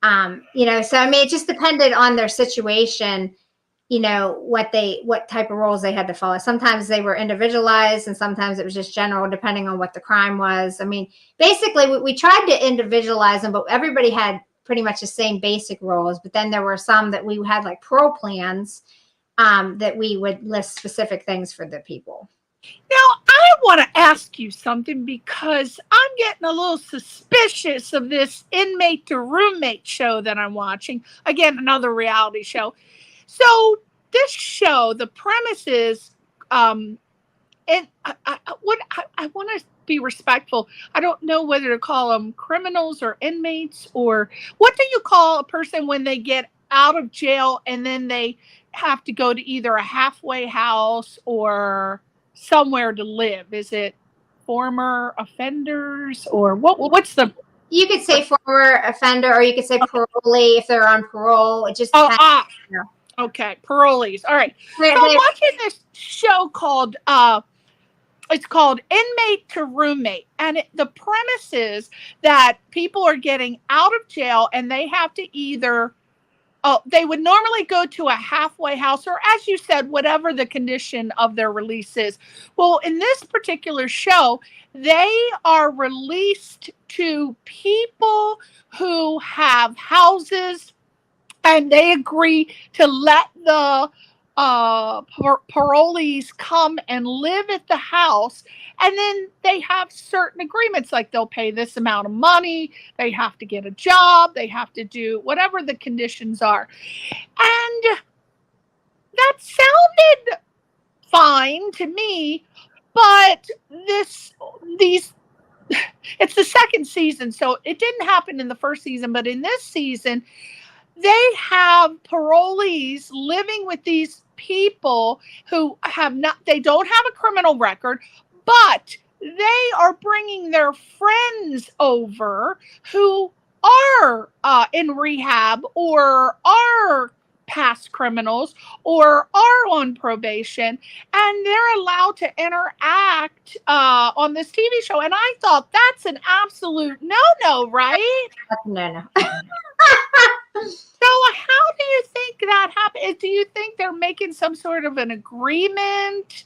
You know, so I mean, it just depended on their situation, you know, what type of rules they had to follow. Sometimes they were individualized, and sometimes it was just general, depending on what the crime was. I mean, basically we tried to individualize them, but everybody had pretty much the same basic rules. But then there were some that we had like parole plans that we would list specific things for the people. Now, I want to ask you something, because I'm getting a little suspicious of this inmate to roommate show that I'm watching. Again, another reality show. So this show, the premise is, and I want to be respectful. I don't know whether to call them criminals or inmates, or what do you call a person when they get out of jail and then they have to go to either a halfway house or somewhere to live? Is it former offenders, or what's the? You could say former offender, or you could say parolee if they're on parole. It just depends. Okay, parolees. All right. So I'm watching this show called it's called Inmate to Roommate, and the premise is that people are getting out of jail and they have to either they would normally go to a halfway house, or, as you said, whatever the condition of their release is. Well, in this particular show, they are released to people who have houses, and they agree to let the parolees come and live at the house. And then they have certain agreements, like they'll pay this amount of money, they have to get a job, they have to do whatever the conditions are. And that sounded fine to me, but these it's the second season, so it didn't happen in the first season, but in this season they have parolees living with these people who they don't have a criminal record, but they are bringing their friends over who are in rehab or are past criminals or are on probation, and they're allowed to interact on this TV show. And I thought that's an absolute no-no, right? No. So how do you think that happened? Do you think they're making some sort of an agreement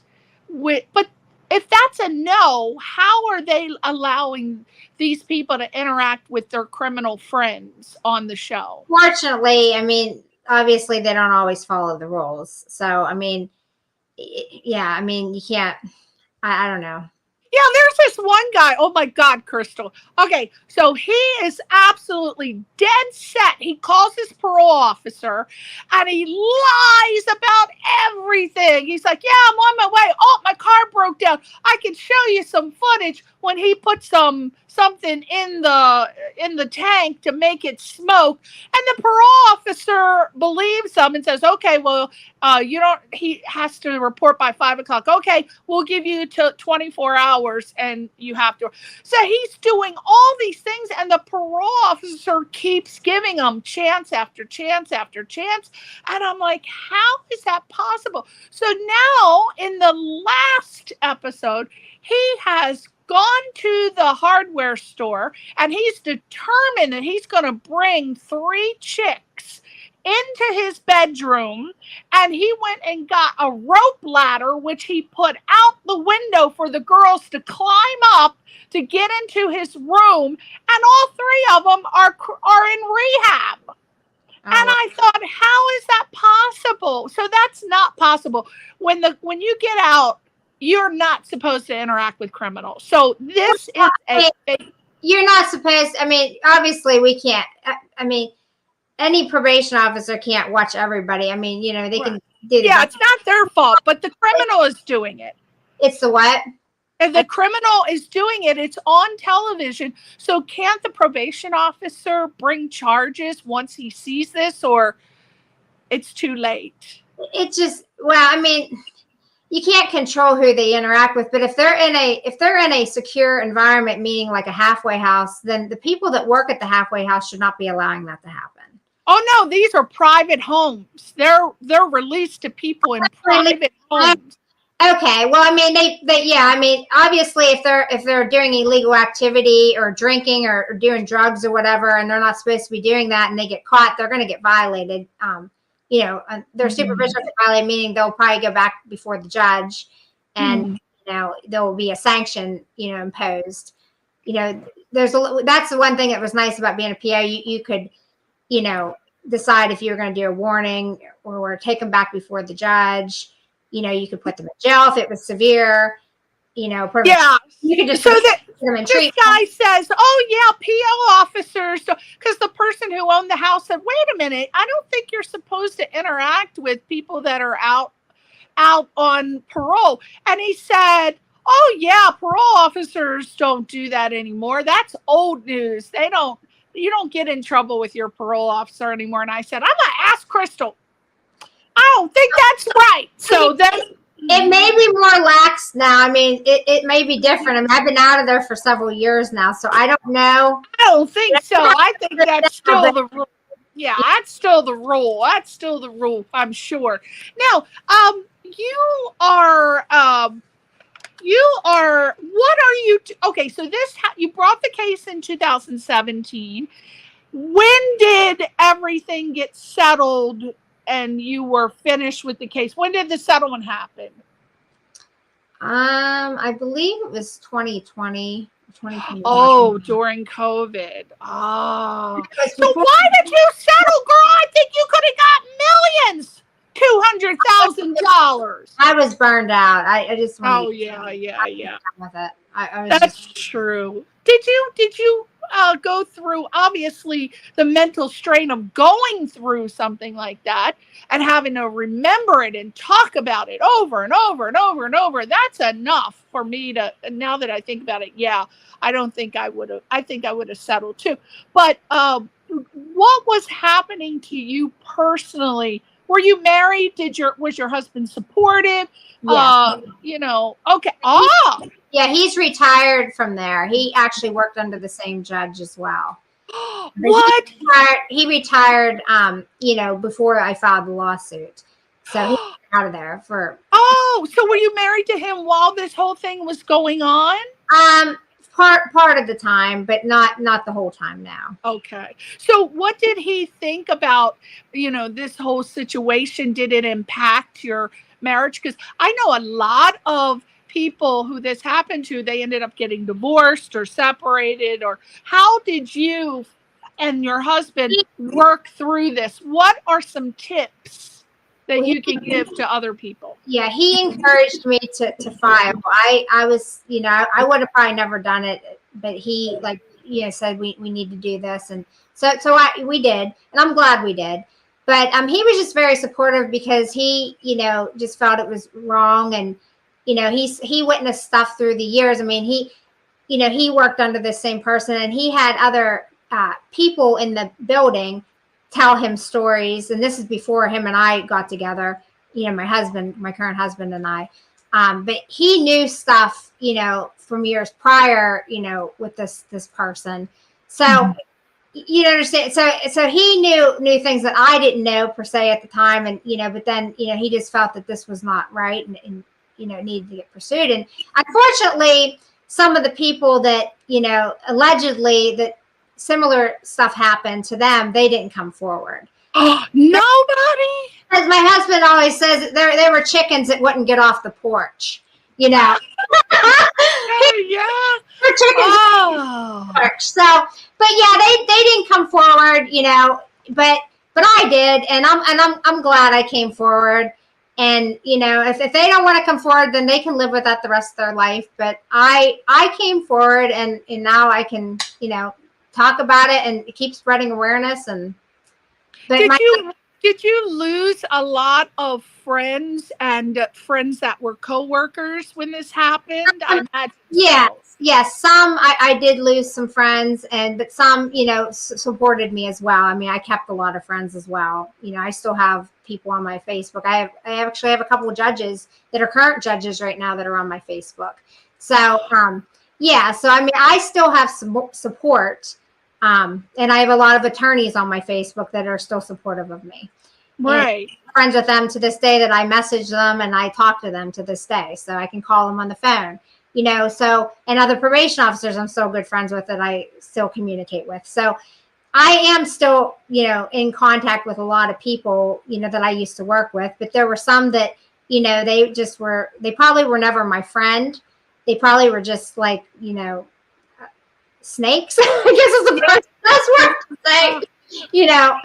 but if that's a no, how are they allowing these people to interact with their criminal friends on the show? Fortunately, I mean, obviously they don't always follow the rules. So, I mean, yeah, I mean, you can't, I don't know. Yeah, there's this one guy. Oh my God, Crystal. Okay, so he is absolutely dead set. He calls his parole officer and he lies about everything. He's like, yeah, I'm on my way. Oh, my car broke down. I can show you some footage when he put something in the tank to make it smoke. And the parole officer believes him and says, okay, well, he has to report by 5 o'clock. Okay, we'll give you 24 hours and you have to. So he's doing all these things and the parole officer keeps giving him chance after chance after chance. And I'm like, how is that possible? So now in the last episode, he has gone to the hardware store and he's determined that he's going to bring 3 chicks into his bedroom, and he went and got a rope ladder which he put out the window for the girls to climb up to get into his room, and all 3 of them are in rehab. And I thought, how is that possible? So that's not possible. When you get out, you're not supposed to interact with criminals. So this is you're not supposed, I mean, obviously we can't, I mean, any probation officer can't watch everybody. I mean, they can do yeah, it's not their fault, but the criminal is doing it. It's the what? If the criminal is doing it, it's on television. So can't the probation officer bring charges once he sees this, or it's too late? It's just, well, I mean, you can't control who they interact with, but if they're in a secure environment, meaning like a halfway house, then the people that work at the halfway house should not be allowing that to happen. Oh no, these are private homes. They're released to people in private homes. Okay, well, I mean, yeah, I mean, obviously, if they're doing illegal activity or drinking or doing drugs or whatever, and they're not supposed to be doing that, and they get caught, they're going to get violated. Their supervision will get violated, meaning they'll probably go back before the judge, and there will be a sanction, imposed. That's the one thing that was nice about being a PO. You could, decide if you were going to do a warning or take them back before the judge. You could put them in jail if it was severe. Yeah. You could just put them in treatment. This guy says, "Oh yeah, PO officers," because the person who owned the house said, "Wait a minute, I don't think you're supposed to interact with people that are out on parole." And he said, "Oh yeah, parole officers don't do that anymore. That's old news. You don't get in trouble with your parole officer anymore." And I said, "I'm gonna ask Crystal. I don't think that's right." So then it may be more lax now. I mean, it may be different. I mean, I've been out of there for several years now, so I don't know. I don't think so. I think that's still the rule. Yeah, that's still the rule. That's still the rule, I'm sure. Now, what are you, okay, so you brought the case in 2017. When did everything get settled and you were finished with the case? When did the settlement happen? I believe it was 2020. 2021. Oh, during COVID. Oh. So why did you settle, girl? I think you could have got millions. $200,000. I was burned out. I just wanted yeah. with it. That's true. Did you go through, obviously, the mental strain of going through something like that and having to remember it and talk about it over and over and over and over. That's enough for me to, now that I think about it, yeah, I don't think I would have, I think I would have settled too. But what was happening to you personally? Were you married? Was your husband supportive? Yes. You know, okay. Ah, Yeah, he's retired from there. He actually worked under the same judge as well. what? He retired, you know, before I filed the lawsuit. So he's out of there for Oh, so were you married to him while this whole thing was going on? part of the time, but not the whole time now. Okay. So what did he think about, you know, this whole situation? Did it impact your marriage? Because I know a lot of people who this happened to, they ended up getting divorced or separated. Or how did you and your husband work through this? What are some tips that you can give to other people? Yeah, he encouraged me to file. I was, you know, I would have probably never done it, but he, like, you know, said we need to do this, and so we did, and I'm glad we did. But he was just very supportive because he, you know, just felt it was wrong, and you know, he witnessed stuff through the years. I mean, he, you know, he worked under the same person, and he had other people in the building tell him stories, and this is before him and I got together, you know, my current husband and I, but he knew stuff, you know, from years prior, you know, with this person. So you understand, so he knew things that I didn't know per se at the time, and you know, but then, you know, he just felt that this was not right, and you know, needed to get pursued. And unfortunately, some of the people that, you know, allegedly that similar stuff happened to them, they didn't come forward. Nobody? As my husband always says, they were chickens that wouldn't get off the porch, you know. Oh, yeah. They're chickens. Oh. So, but yeah, they didn't come forward, you know, but I did, and I'm glad I came forward. And you know, if they don't want to come forward, then they can live with that the rest of their life. But I came forward, and now I can, you know, talk about it and keep spreading awareness. And but did you lose a lot of friends and friends that were coworkers when this happened? I imagine. Yeah. So. Yes, some I did lose some friends, but some, you know, supported me as well. I mean, I kept a lot of friends as well. You know, I still have people on my Facebook. I actually have a couple of judges that are current judges right now that are on my Facebook. So yeah, so I mean, I still have some support, and I have a lot of attorneys on my Facebook that are still supportive of me. Right. And I'm friends with them to this day, that I message them and I talk to them to this day, so I can call them on the phone. You know, so, and other probation officers I'm still good friends with that I still communicate with. So I am still, you know, in contact with a lot of people, you know, that I used to work with, but there were some that, you know, they probably were never my friend. They probably were just like, you know, snakes, I guess is the best word to say, you know.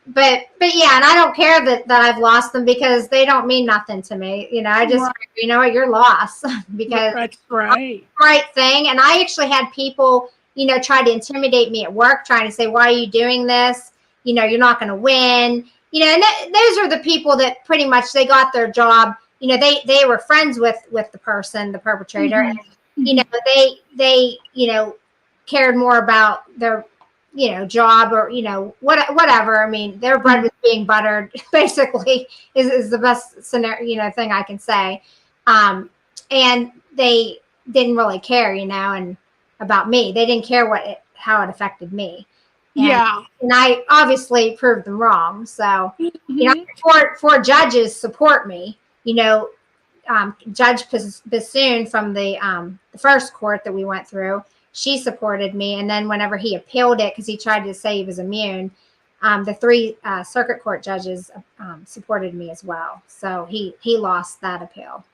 But yeah, and I don't care that I've lost them, because they don't mean nothing to me. You know, I just, you know what, you're lost because that's right. Right thing. And I actually had people, you know, try to intimidate me at work, trying to say, why are you doing this? You know, you're not going to win. You know, and those are the people that pretty much, they got their job. You know, they were friends with the person, the perpetrator. And, you know, they, you know, cared more about their, you know, job, or, you know, whatever. I mean, their bread was being buttered, basically, is the best scenario, you know, thing I can say. And they didn't really care, you know, and about me. They didn't care how it affected me. And, yeah. And I obviously proved them wrong. So, you know, four judges support me, you know. Judge Bassoon from the first court that we went through, she supported me. And then whenever he appealed it, because he tried to say he was immune, the three circuit court judges supported me as well. So he lost that appeal.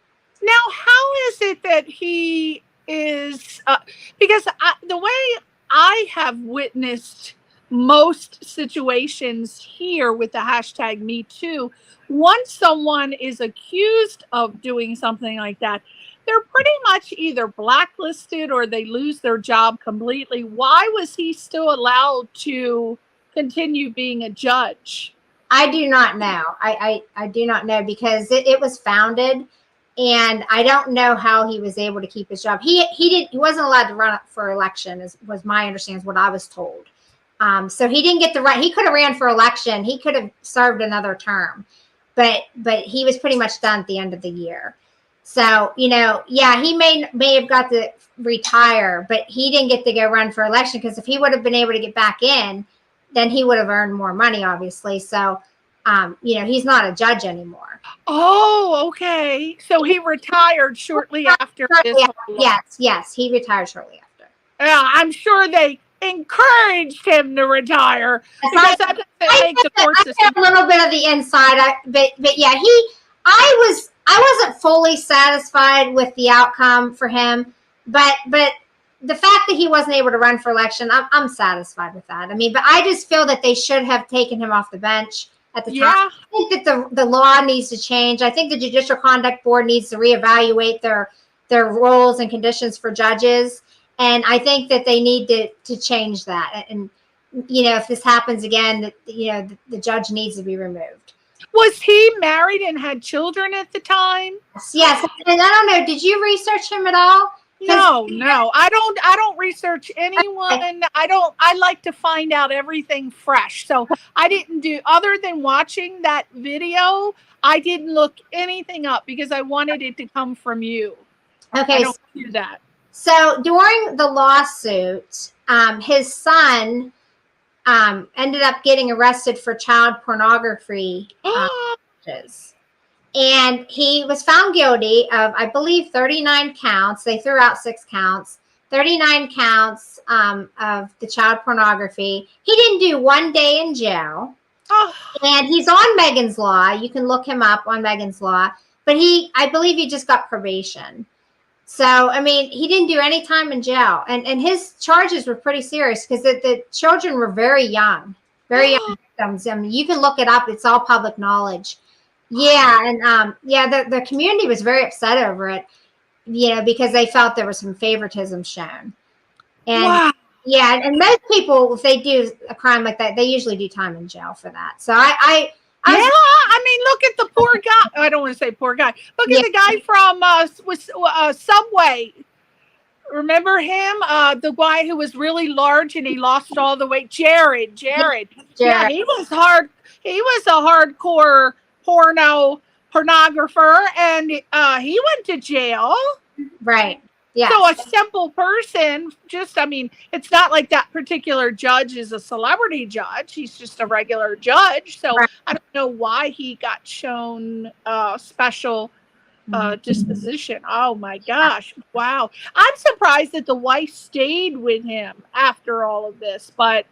Now, how is it that he is, because the way I have witnessed most situations here with the hashtag #MeToo, once someone is accused of doing something like that, they're pretty much either blacklisted or they lose their job completely. Why was he still allowed to continue being a judge? I do not know. I do not know, because it was founded, and I don't know how he was able to keep his job. He wasn't allowed to run for election, was my understanding, is what I was told. So he didn't get the right. He could have ran for election. He could have served another term, but he was pretty much done at the end of the year. So, you know, yeah, he may have got to retire, but he didn't get to go run for election, because if he would have been able to get back in, then he would have earned more money, obviously. So, you know, he's not a judge anymore. Oh, okay. So he retired shortly after this. Yes, he retired shortly after. Yeah, I'm sure they encouraged him to retire. I get a little bit of the inside, but yeah, I wasn't fully satisfied with the outcome for him, but the fact that he wasn't able to run for election, I'm satisfied with that. I mean, but I just feel that they should have taken him off the bench at the time. I think that the law needs to change. I think the Judicial Conduct Board needs to reevaluate their roles and conditions for judges. And I think that they need to change that. And, you know, if this happens again, you know, the judge needs to be removed. Was he married and had children at the time? Yes. And I don't know, did you research him at all? No. I don't research anyone. I like to find out everything fresh. So I didn't do, other than watching that video, I didn't look anything up because I wanted it to come from you. Okay. I don't do that. So during the lawsuit, his son ended up getting arrested for child pornography charges. And he was found guilty of, I believe, 39 counts. They threw out 6 counts, 39 counts of the child pornography. He didn't do 1 day in jail. And he's on Megan's Law. You can look him up on Megan's Law. But I believe he just got probation. So, I mean, he didn't do any time in jail. And his charges were pretty serious, because the children were very young victims. I mean, you can look it up. It's all public knowledge. Yeah. And, the community was very upset over it, you know, because they felt there was some favoritism shown. And yeah, and most people, if they do a crime like that, they usually do time in jail for that. So I mean, look at the poor guy. I don't want to say poor guy. Look at the guy from Subway. Remember him? The guy who was really large and he lost all the weight. Jared. Yeah, he was hard. He was a hardcore pornographer, and he went to jail. Right. Yeah. So a simple person, it's not like that particular judge is a celebrity judge. He's just a regular judge. So I don't know why he got shown special disposition. Oh my gosh. Wow. I'm surprised that the wife stayed with him after all of this, but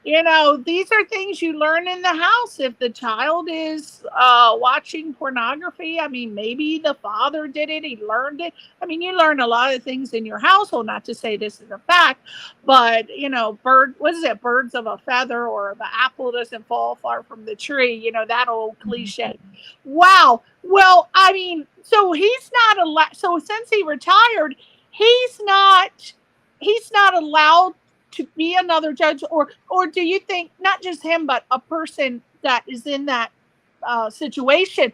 you know, these are things you learn in the house. If the child is watching pornography, I mean, maybe the father did it. He learned it. I mean, you learn a lot of things in your household, not to say this is a fact, but, you know, birds of a feather, or the apple doesn't fall far from the tree. You know, that old cliche. Wow. Well, I mean, so he's not allowed. So since he retired, he's not allowed to be another judge, or do you think not just him, but a person that is in that situation,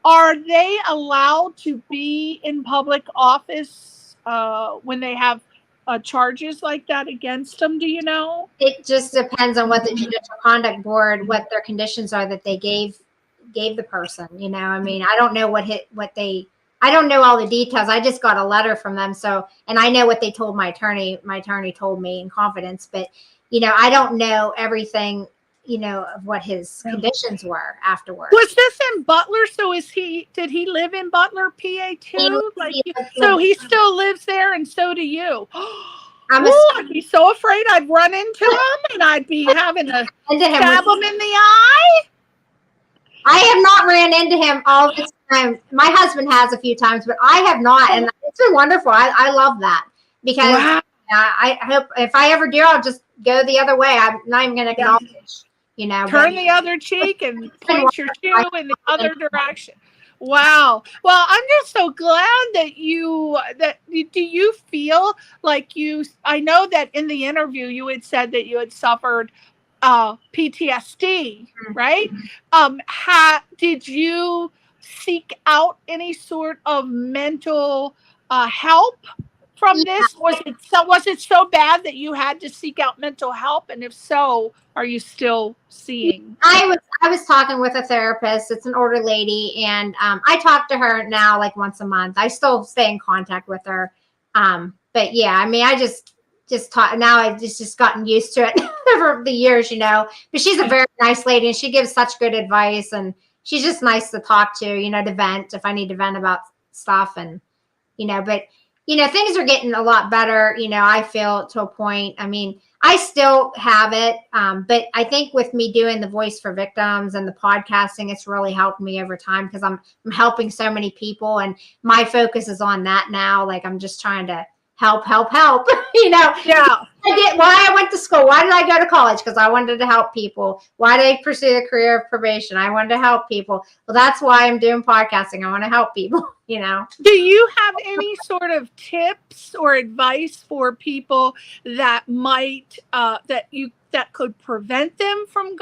are they allowed to be in public office when they have charges like that against them? Do you know? It just depends on what the Judicial Conduct Board, what their conditions are that they gave the person. You know, I mean, I don't know I don't know all the details. I just got a letter from them. So, and I know what they told my attorney. My attorney told me in confidence, but, you know, I don't know everything, you know, of what his conditions were afterwards. Was this in Butler? So did he live in Butler, PA too? So he still lives there, and so do you. I'd be so afraid I'd run into him and I'd be having to stab him in the eye. I have not ran into him all the time. My husband has a few times, but I have not. And it's been wonderful. I love that, because I hope if I ever do, I'll just go the other way. I'm not even going to acknowledge, you know. Turn the other cheek and point your shoe in the other direction. Wow. Well, I'm just so glad that do you feel like I know that in the interview you had said that you had suffered PTSD, right? Did you seek out any sort of mental help from this? Was it so bad that you had to seek out mental help? And if so, are you still seeing? I was talking with a therapist. It's an older lady, and I talk to her now like once a month. I still stay in contact with her. But yeah, I mean, I just talk now. I've just gotten used to it over the years, you know. But she's a very nice lady, and she gives such good advice, and she's just nice to talk to, you know, to vent if I need to vent about stuff, and you know. But you know, things are getting a lot better. You know, I feel to a point. I mean, I still have it, but I think with me doing the voice for victims and the podcasting, it's really helped me over time because I'm helping so many people, and my focus is on that now. Like I'm just trying to help, you know. Yeah. Why I went to school. Why did I go to college? Because I wanted to help people. Why did I pursue the career of probation? I wanted to help people. Well, that's why I'm doing podcasting. I want to help people, you know. Do you have any sort of tips or advice for people that might that could prevent them from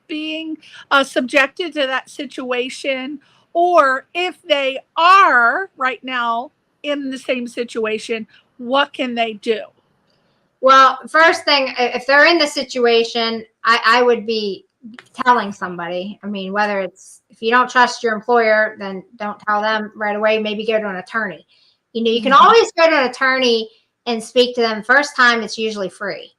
being subjected to that situation, or if they are right now in the same situation, what can they do? Well, first thing, if they're in the situation, I would be telling somebody. I mean, whether it's if you don't trust your employer, then don't tell them right away. Maybe go to an attorney. You know, you can always go to an attorney and speak to them. First time, it's usually free.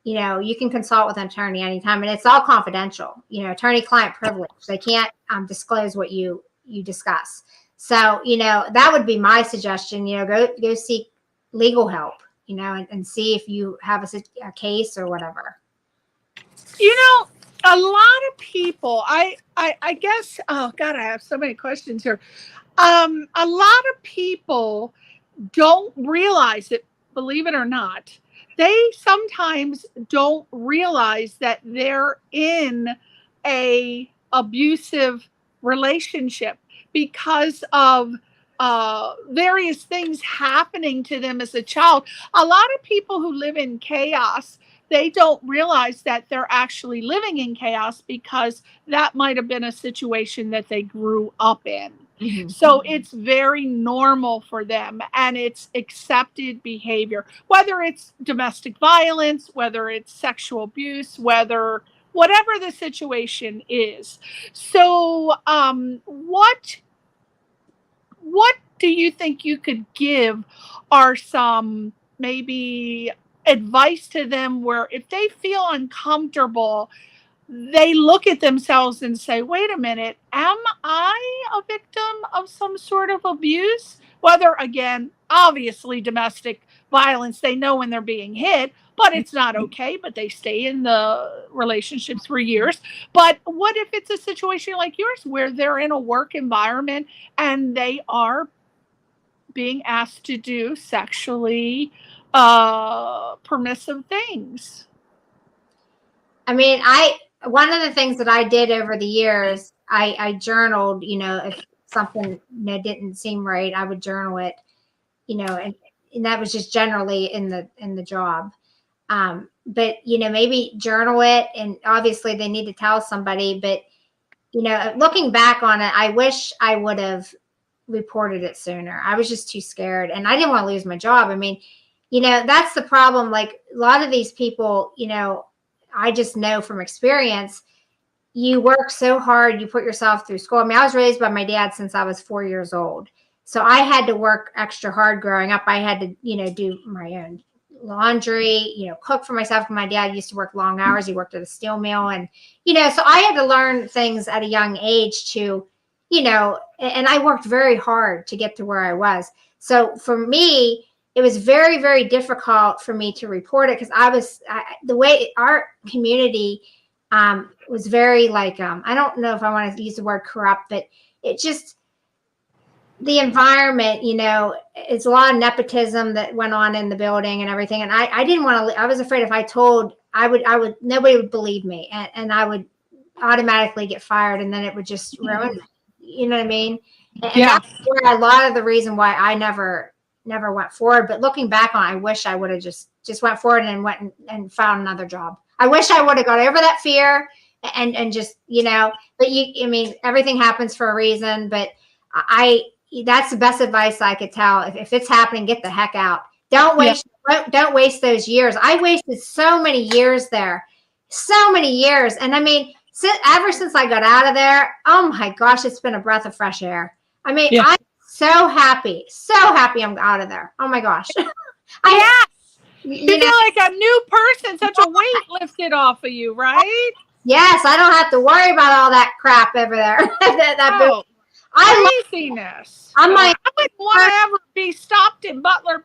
You know, you can consult with an attorney anytime, and it's all confidential. You know, attorney-client privilege. They can't disclose what you discuss. So, you know, that would be my suggestion. You know, go seek legal help. You know, and see if you have a case or whatever. You know, a lot of people, I guess, oh God, I have so many questions here. A lot of people don't realize it, believe it or not. They sometimes don't realize that they're in a abusive relationship because of various things happening to them as a child. A lot of people who live in chaos, they don't realize that they're actually living in chaos because that might have been a situation that they grew up in. Mm-hmm. So it's very normal for them, and it's accepted behavior, whether it's domestic violence, whether it's sexual abuse, whatever the situation is. So what do you think you could give are some maybe advice to them where if they feel uncomfortable, they look at themselves and say, wait a minute, am I a victim of some sort of abuse? Whether, again, obviously domestic violence, they know when they're being hit, but it's not okay, but they stay in the relationships for years. But what if it's a situation like yours where they're in a work environment and they are being asked to do sexually permissive things? I mean, one of the things that I did over the years, I journaled, you know, if something, you know, didn't seem right, I would journal it, you know, and that was just generally in the job. But, you know, maybe journal it, and obviously they need to tell somebody, but, you know, looking back on it, I wish I would have reported it sooner. I was just too scared, and I didn't want to lose my job. I mean, you know, that's the problem. Like a lot of these people, you know, I just know from experience, you work so hard, you put yourself through school. I mean, I was raised by my dad since I was 4 years old. So I had to work extra hard growing up. I had to, you know, do my own laundry, you know, cook for myself. My dad used to work long hours. He worked at a steel mill. And, you know, so I had to learn things at a young age to, you know, and I worked very hard to get to where I was. So for me, it was very, very difficult for me to report it because the way our community was very like, I don't know if I want to use the word corrupt, but it just, the environment, you know, it's a lot of nepotism that went on in the building and everything. And I didn't want to, I was afraid if I told, nobody would believe me, and I would automatically get fired, and then it would just ruin me. You know what I mean? And Yeah. that's where a lot of the reason why I never went forward. But looking back on it, I wish I would have just went forward and went and found another job. I wish I would have got over that fear and just, but I mean, everything happens for a reason, but that's the best advice I could tell. If it's happening, get the heck out. Don't waste those years. I wasted so many years there, so many years. And I mean, ever since I got out of there, oh my gosh, it's been a breath of fresh air. I mean, I'm so happy I'm out of there. Oh my gosh. You feel like a new person, such a weight lifted off of you, right? Yes, I don't have to worry about all that crap over there. Craziness. I wouldn't want to ever be stopped in Butler,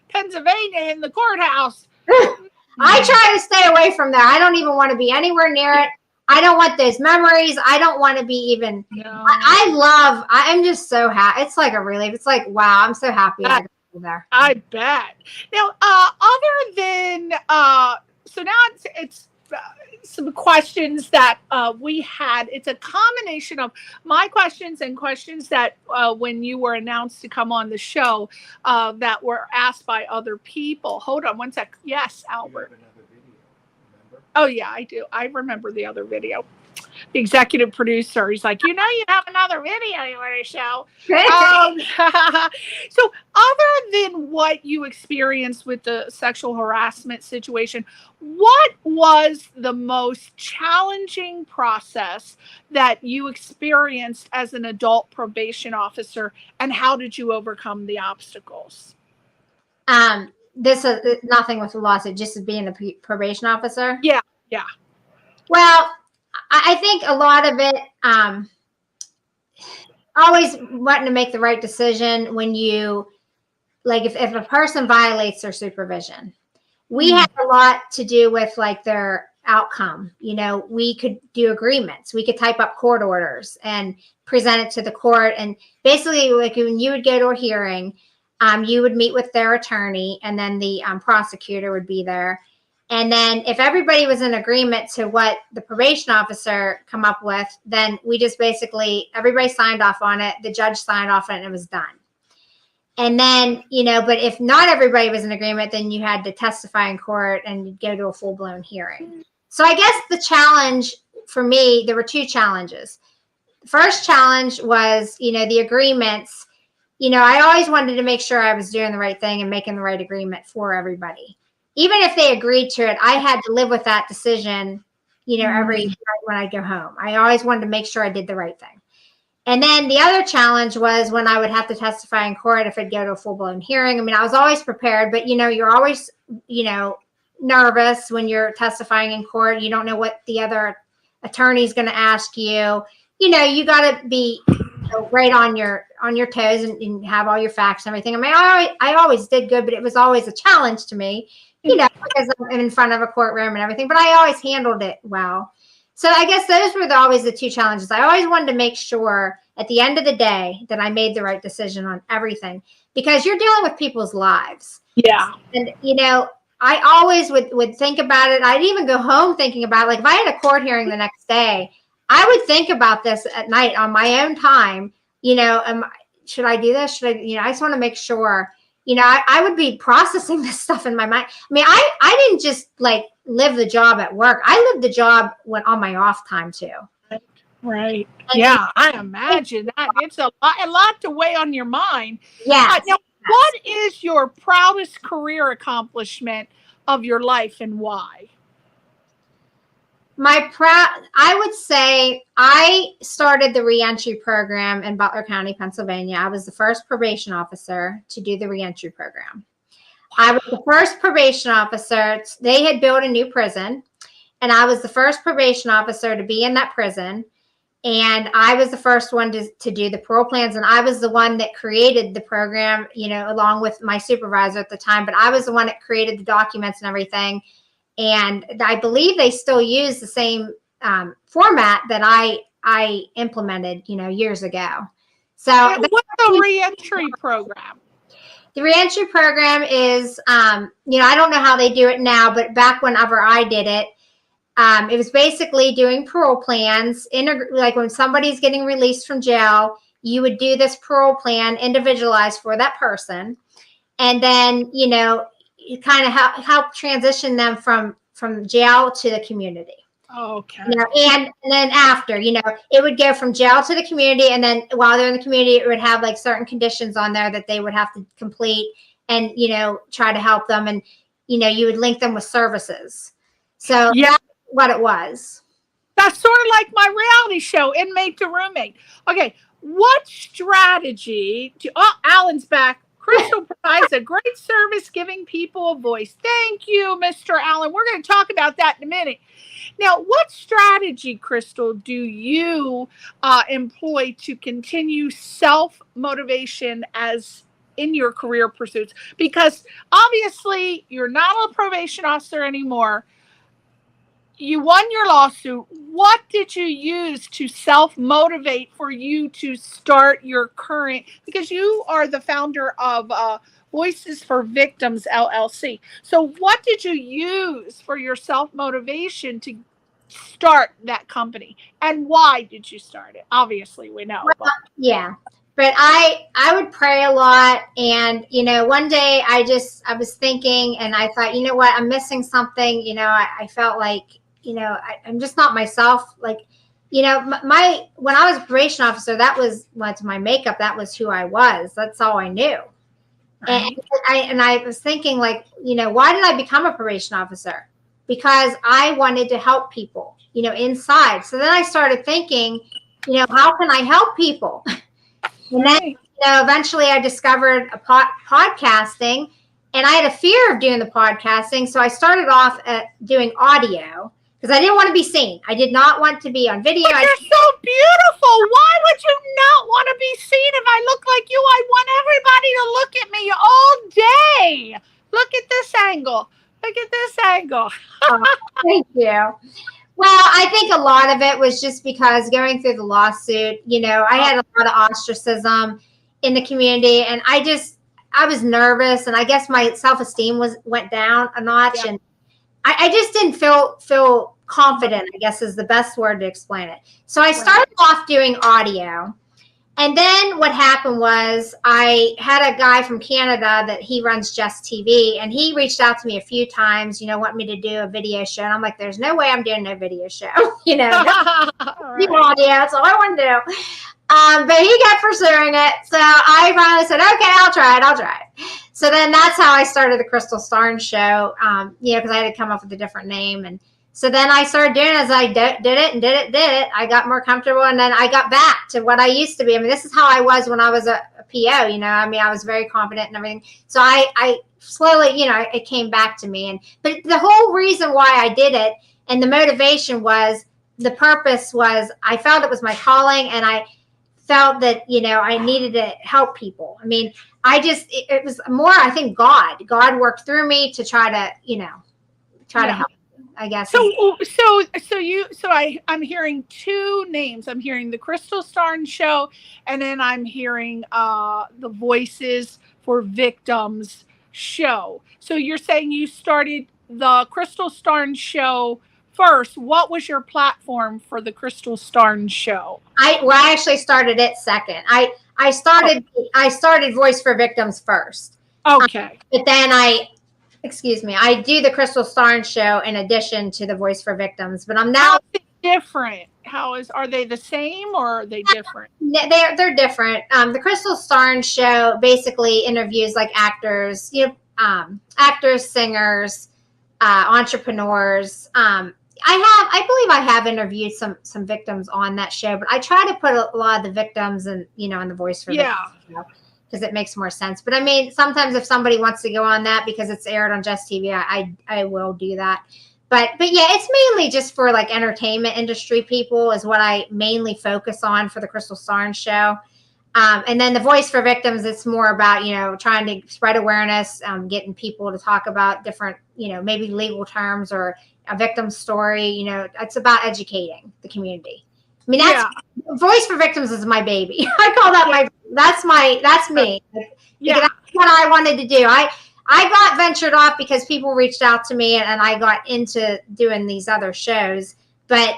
Pennsylvania in the courthouse. I try to stay away from there. I don't even want to be anywhere near it. I don't want those memories. I don't want to be even. No. I'm just so happy. It's like a relief. It's like, wow, I'm so happy I got there. I bet. Now, other than, so now it's some questions that we had. It's a combination of my questions and questions that when you were announced to come on the show that were asked by other people. Hold on one sec. Yes, Albert. Oh, yeah, I do. I remember the other video. The executive producer, he's like, you have another video you want to show. So other than what you experienced with the sexual harassment situation, what was the most challenging process that you experienced as an adult probation officer, and how did you overcome the obstacles? This is nothing with the lawsuit, just being a probation officer. Yeah. Well, I think a lot of it, always wanting to make the right decision when you, like, if a person violates their supervision, we have a lot to do with like their outcome. We could do agreements. We could type up court orders and present it to the court. And basically, like when you would go to a hearing, you would meet with their attorney, and then the prosecutor would be there. And then if everybody was in agreement to what the probation officer come up with, then we just basically, everybody signed off on it. The judge signed off on it and it was done. And then, but if not everybody was in agreement, then you had to testify in court and you'd go to a full-blown hearing. So I guess the challenge for me, there were two challenges. The first challenge was, the agreements. I always wanted to make sure I was doing the right thing and making the right agreement for everybody. Even if they agreed to it, I had to live with that decision, every night when I go home. I always wanted to make sure I did the right thing. And then the other challenge was when I would have to testify in court if I'd go to a full-blown hearing. I mean, I was always prepared, but, you're always, nervous when you're testifying in court. You don't know what the other attorney's going to ask you. You got to be right on your toes and have all your facts and everything. I mean, I always did good, but it was always a challenge to me. Because I'm in front of a courtroom and everything, but I always handled it well. So I guess those were always the two challenges. I always wanted to make sure at the end of the day that I made the right decision on everything, because you're dealing with people's lives. Yeah. And, I always would think about it. I'd even go home thinking about it. Like if I had a court hearing the next day, I would think about this at night on my own time. Should I do this? Should I, I just want to make sure. I would be processing this stuff in my mind. I mean, I didn't just like live the job at work. I lived the job on my off time too. Right. Yeah, I imagine that it's a lot to weigh on your mind. Yeah. Now, what is your proudest career accomplishment of your life, and why? I would say I started the reentry program in Butler County, Pennsylvania. I was the first probation officer to do the reentry program. I was the first probation officer. They had built a new prison, and I was the first probation officer to be in that prison. And I was the first one to do the parole plans. And I was the one that created the program, along with my supervisor at the time. But I was the one that created the documents and everything. And I believe they still use the same format that I implemented, years ago. So what's the reentry program? The reentry program is, I don't know how they do it now, but back whenever I did it, it was basically doing parole plans. Like when somebody's getting released from jail, you would do this parole plan individualized for that person. And then, you know, you kind of help transition them from jail to the community. Okay. You know, and then after, you know, it would go from jail to the community. And then while they're in the community, it would have like certain conditions on there that they would have to complete and, you know, try to help them. And, you know, you would link them with services. So Yeah. that's what it was. That's sort of like my reality show, Inmate to Roommate. Okay. What strategy Alan's back. Crystal provides a great service giving people a voice. Thank you, Mr. Allen. We're going to talk about that in a minute. Now, what strategy, Crystal, do you employ to continue self-motivation as in your career pursuits? Because obviously you're not a probation officer anymore. You won your lawsuit. What did you use to self-motivate for you to start your current, because you are the founder of Voices for Victims, LLC. So what did you use for your self-motivation to start that company? And why did you start it? Obviously, we know. Well, yeah. But I would pray a lot. And, you know, one day I was thinking and I thought, you know what, I'm missing something. You know, I felt like, you know, I'm just not myself. Like, you know, when I was a probation officer, that was my makeup. That was who I was. That's all I knew. Right. And I was thinking, like, you know, why did I become a probation officer? Because I wanted to help people, you know, inside. So then I started thinking, you know, how can I help people? And then, you know, eventually I discovered podcasting, and I had a fear of doing the podcasting. So I started off at doing audio because I didn't want to be seen. I did not want to be on video. But you're so beautiful. Why would you not want to be seen if I look like you? I want everybody to look at me all day. Look at this angle. Look at this angle. Thank you. Well, I think a lot of it was just because going through the lawsuit, you know, I had a lot of ostracism in the community, and I was nervous, and I guess my self-esteem went down a notch, yeah. And I just didn't feel confident, I guess is the best word to explain it. So I started off doing audio. And then what happened was I had a guy from Canada that he runs Just TV, and he reached out to me a few times, you know, want me to do a video show. And I'm like, there's no way I'm doing no video show, you know, do audio. That's all I want to do. But he kept pursuing it. So I finally said, okay, I'll try it. So then that's how I started the Crystal Starnes show, you know, because I had to come up with a different name. And so then I started doing it as I did it. I got more comfortable, and then I got back to what I used to be. I mean, this is how I was when I was a PO, you know. I mean, I was very confident and everything. So I slowly, you know, it came back to me. But the whole reason why I did it and the motivation was, the purpose was, I felt it was my calling, and I felt that, you know, I needed to help people. I mean, it was more, I think God worked through me to try to, you know, to help. I guess. I'm hearing two names. I'm hearing the Crystal Starnes show, and then I'm hearing the Voices for Victims show. So you're saying you started the Crystal Starnes show first. What was your platform for the Crystal Starnes show? I actually started it second. I started Voice for Victims first. Okay. But then I do the Crystal Starnes show in addition to the Voice for Victims, but I'm now different. Are they the same, or are they different? They're different. The Crystal Starnes show basically interviews like actors, you know, actors, singers, entrepreneurs. I believe I have interviewed some victims on that show, but I try to put a lot of the victims in the Voice for Victims show, because it makes more sense. But I mean, sometimes if somebody wants to go on that because it's aired on Just TV, I will do that. But yeah, it's mainly just for like entertainment industry people is what I mainly focus on for the Crystal Starnes show. And then the Voice for Victims, it's more about, you know, trying to spread awareness, getting people to talk about different, you know, maybe legal terms or a victim story. You know, it's about educating the community. I mean, Voice for Victims is my baby. I call that that's me. Yeah. That's what I wanted to do. I got ventured off because people reached out to me, and I got into doing these other shows. But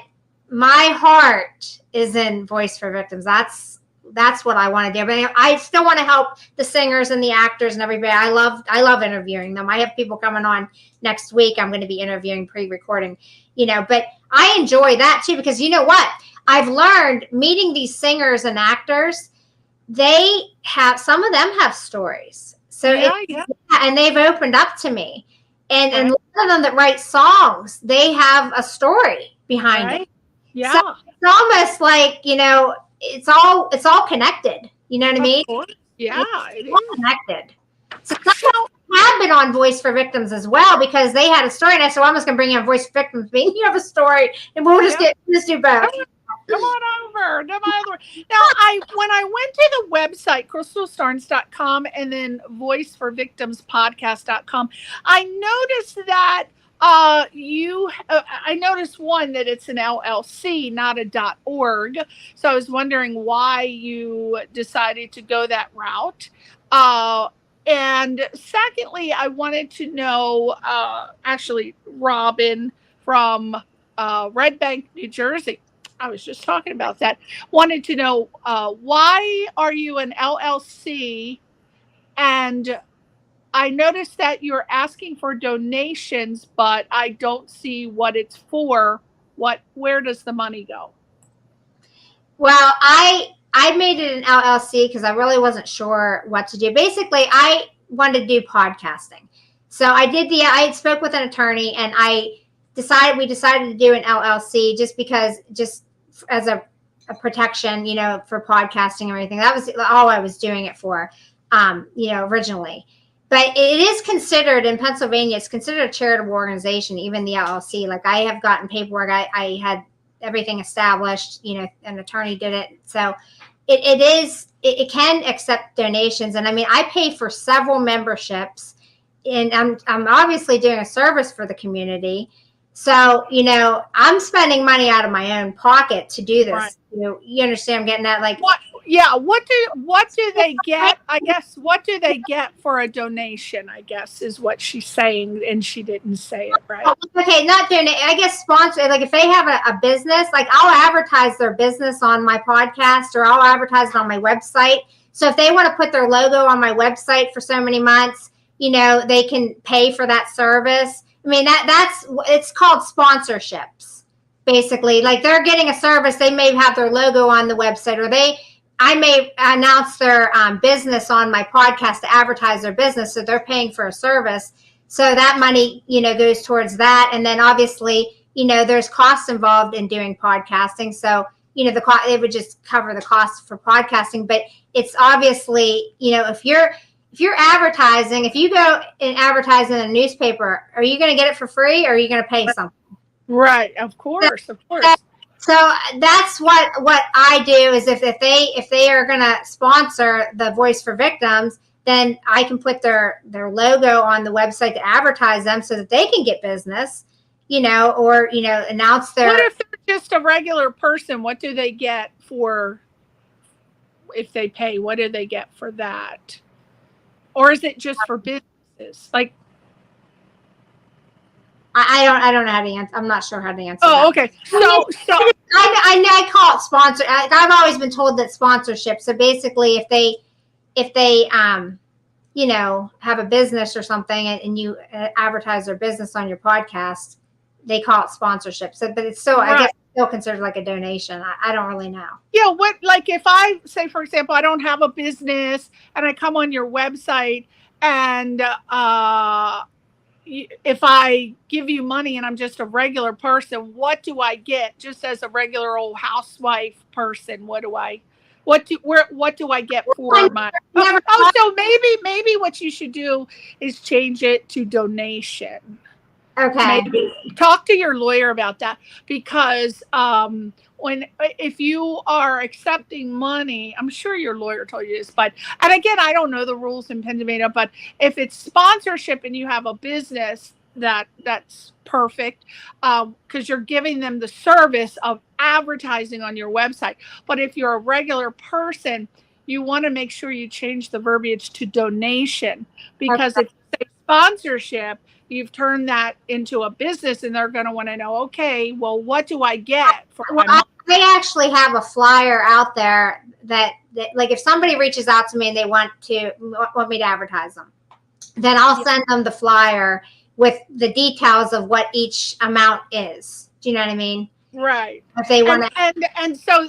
my heart is in Voice for Victims. That's that's what I want to do. But I still want to help the singers and the actors and everybody. I love interviewing them. I have people coming on next week. I'm going to be interviewing, pre-recording, but I enjoy that too, because you know what? I've learned meeting these singers and actors, some of them have stories. So and they've opened up to me. And a lot of them that write songs, they have a story behind it. Yeah. So it's almost like, it's all connected. You know what I mean? Yeah. It's all connected. So some have been on Voice for Victims as well, because they had a story, and I said, well, I'm just going to bring you on Voice for Victims. You have a story, and we'll just do both. Come on over. Now, when I went to the website, crystalstarnes.com, and then voiceforvictimspodcast.com, I noticed that I noticed one, that it's an LLC, not a .org. So I was wondering why you decided to go that route. And secondly, I wanted to know, actually, Robin from Red Bank, New Jersey. I was just talking about that. Wanted to know, why are you an LLC? And I noticed that you're asking for donations, but I don't see what it's for. Where does the money go? Well, I made it an LLC because I really wasn't sure what to do. Basically, I wanted to do podcasting. So I had spoke with an attorney, and we decided to do an LLC just as a protection, for podcasting and everything. That was all I was doing it for, originally. But it is considered, in Pennsylvania, it's considered a charitable organization, even the LLC. Like, I have gotten paperwork. I had everything established, an attorney did it. So it can accept donations. And I mean, I pay for several memberships, and I'm obviously doing a service for the community. So, I'm spending money out of my own pocket to do this. Right. You understand I'm getting that? Like, what? Yeah. What do they get? I guess, what do they get for a donation, I guess, is what she's saying. And she didn't say it right. Okay. Not donate. I guess sponsor, like if they have a business, like I'll advertise their business on my podcast, or I'll advertise it on my website. So if they want to put their logo on my website for so many months, they can pay for that service. I mean, it's called sponsorships, basically. Like, they're getting a service, they may have their logo on the website, or I may announce their business on my podcast to advertise their business, so they're paying for a service. So that money, goes towards that. And then obviously, there's costs involved in doing podcasting. So, it would just cover the costs for podcasting. But it's obviously, if you're advertising, if you go and advertise in a newspaper, are you going to get it for free, or are you going to pay something? Right. Of course. So that's what I do is if they are going to sponsor the Voice for Victims, then I can put their logo on the website to advertise them so that they can get business, or, announce their. What if they're just a regular person? What do they get if they pay? What do they get for that? Or is it just for businesses? Like, I don't know how to answer. I'm not sure how to answer. Oh, that. Okay. So I call it sponsor. I've always been told that sponsorship. So basically, if they have a business or something, and you advertise their business on your podcast, they call it sponsorship. So, but it's still, right. I guess, still considered like a donation. I don't really know. Yeah. Like if I say, for example, I don't have a business, and I come on your website, and if I give you money and I'm just a regular person, what do I get just as a regular old housewife person? What do I get for my? So maybe what you should do is change it to donation. Okay. Maybe talk to your lawyer about that, because if you are accepting money, I'm sure your lawyer told you this, and again, I don't know the rules in Pennsylvania, but if it's sponsorship and you have a business, that's perfect, because you're giving them the service of advertising on your website. But if you're a regular person, you want to make sure you change the verbiage to donation, because if you say sponsorship, you've turned that into a business, and they're going to want to know, okay, well, what do I get for my money? I actually have a flyer out there that like if somebody reaches out to me and they want me to advertise them, then I'll send them the flyer with the details of what each amount is. Do you know what I mean? Right. If they want to, and so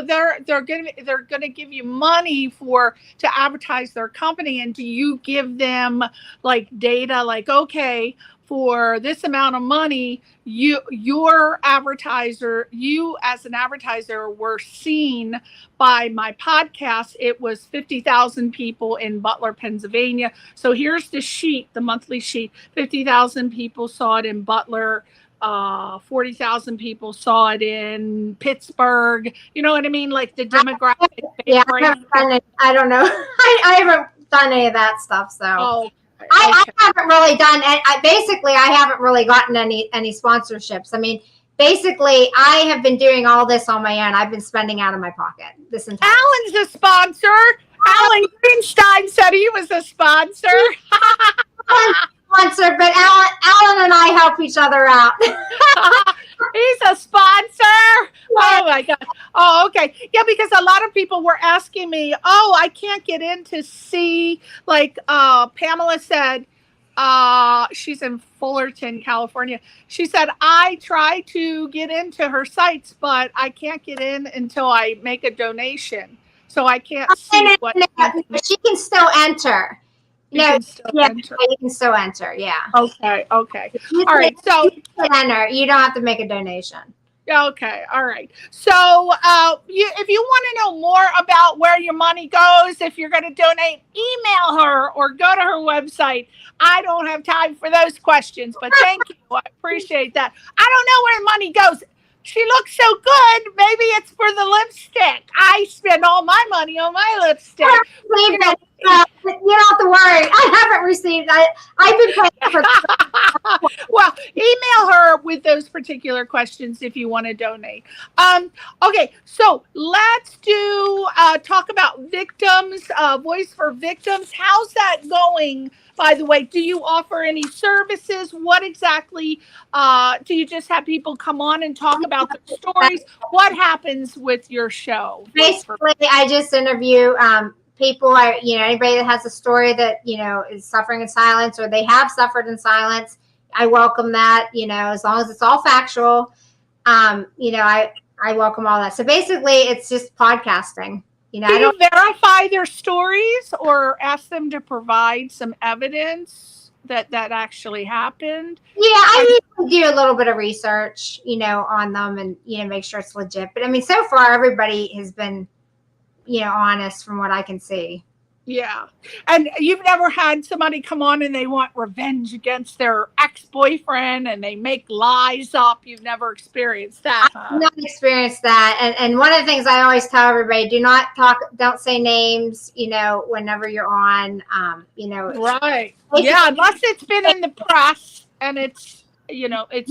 they're gonna give you money to advertise their company, and do you give them like data, like, okay, for this amount of money, you as an advertiser were seen by my podcast. It was 50,000 people in Butler, Pennsylvania. So here's the sheet, the monthly sheet. 50,000 people saw it in Butler. 40,000 people saw it in Pittsburgh. You know what I mean? Like the demographic. Yeah, I don't know. I haven't done any of that stuff. So I haven't really done. I haven't really gotten any sponsorships. I mean, basically, I have been doing all this on my own. I've been spending out of my pocket this entire. Alan's a sponsor. Alan Greenstein said he was a sponsor. Sponsor, but Alan and I help each other out. He's a sponsor. Oh my God. Oh, okay. Yeah, because a lot of people were asking me, I can't get in to see, like Pamela said, she's in Fullerton, California. She said, I try to get into her sites, but I can't get in until I make a donation. So I can't see what. She can still enter. You can still enter. Yeah. Okay. All right. So enter. You don't have to make a donation. Okay. All right. So if you want to know more about where your money goes, if you're going to donate, email her or go to her website. I don't have time for those questions, but thank you. I appreciate that. I don't know where the money goes. She looks so good. Maybe it's for the lipstick. I spend all my money on my lipstick. You don't have to worry. I haven't received. I've been paying for. Well, email her with those particular questions if you want to donate. Okay, so let's talk about victims. Voice for Victims. How's that going? By the way, do you offer any services? What exactly do you just have people come on and talk about their stories? What happens with your show? Basically, I just interview people. Anybody that has a story that is suffering in silence, or they have suffered in silence. I welcome that. As long as it's all factual. I welcome all that. So basically, it's just podcasting. Do you verify their stories or ask them to provide some evidence that actually happened? Yeah, I do a little bit of research, on them and, make sure it's legit. But I mean, so far, everybody has been, honest from what I can see. Yeah. And you've never had somebody come on and they want revenge against their ex-boyfriend and they make lies up. You've never experienced that. I've not experienced that. And one of the things I always tell everybody, don't say names, whenever you're on, Right. Yeah. Unless it's been in the press and it's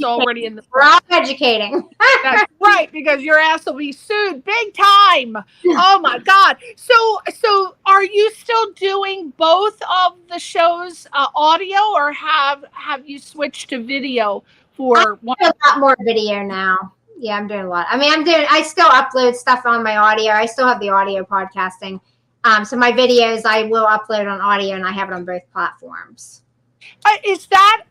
already in the press. We're all educating. That's right, because your ass will be sued big time. Oh my God. So are you still doing both of the shows audio, or have you switched to video for one? A lot more video now. Yeah, I'm doing a lot. I mean, I still upload stuff on my audio. I still have the audio podcasting. So my videos I will upload on audio, and I have it on both platforms. Is that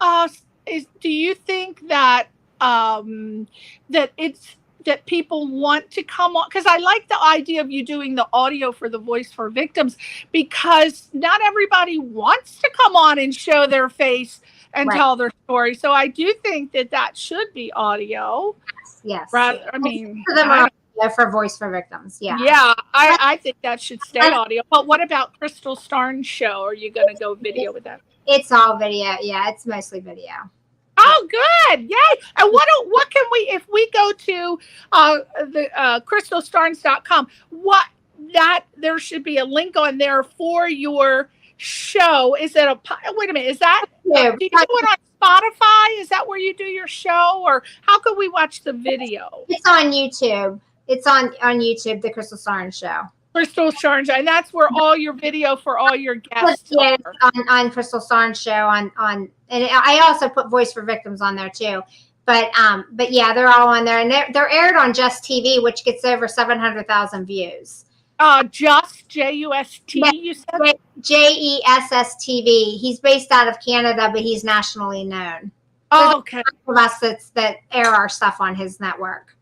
do you think that that people want to come on? Because I like the idea of you doing the audio for the Voice for Victims, because not everybody wants to come on and show their face and tell their story. So I do think that should be audio. Yes. Rather, I mean, for Voice for Victims. Yeah. Yeah, I think that should stay audio. But what about Crystal Starnes' show? Are you going to go video with that? It's all video. Yeah, it's mostly video. Oh, good. Yay. And what can we, if we go to the crystalstarnes.com, there should be a link on there for your show. Is it wait a minute, is that, do you do it on Spotify? Is that where you do your show, or how can we watch the video? It's on YouTube. It's on YouTube, the Crystal Starnes Show. Crystal Starnes, and that's where all your video for all your guests Yeah, are. on Crystal Starnes show and I also put Voice for Victims on there too. But yeah, they're all on there, and they're aired on Just TV, which gets over 700,000 views. Just JUST, you said? JESS TV. He's based out of Canada, but he's nationally known. Oh, okay. Of us that air our stuff on his network.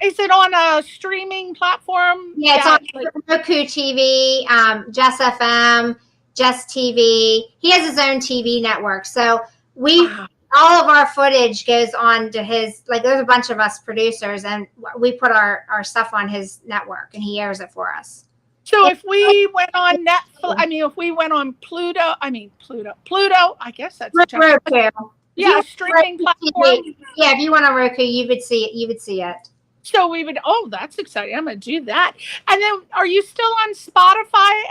Is it on a streaming platform? Yeah, it's on Roku TV, Just FM, Just TV. He has his own TV network. So all of our footage goes on to his, like, there's a bunch of us producers, and we put our stuff on his network, and he airs it for us. So if we went on Netflix, if we went on Pluto, I guess that's Roku. Yeah, streaming platform. Yeah, if you went on Roku, you would see it. So we would. Oh, that's exciting! I'm gonna do that. And then, are you still on Spotify?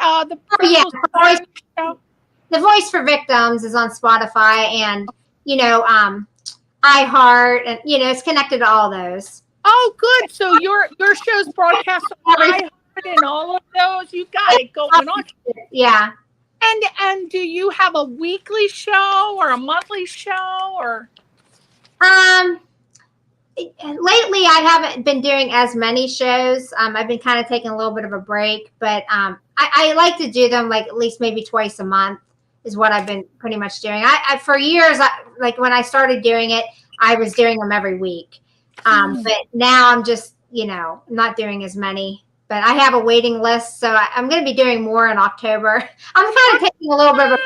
The Voice for Victims is on Spotify, and iHeart, and it's connected to all those. Oh, good. So your show's broadcast on iHeart and all of those. You got it going on. Yeah. And do you have a weekly show or a monthly show or? Lately I haven't been doing as many shows. I've been kind of taking a little bit of a break, but I like to do them like at least maybe twice a month is what I've been pretty much doing. I for years, like when I started doing it, I was doing them every week. But now I'm just, not doing as many. But I have a waiting list, so I'm going to be doing more in October. I'm kind of taking a little bit of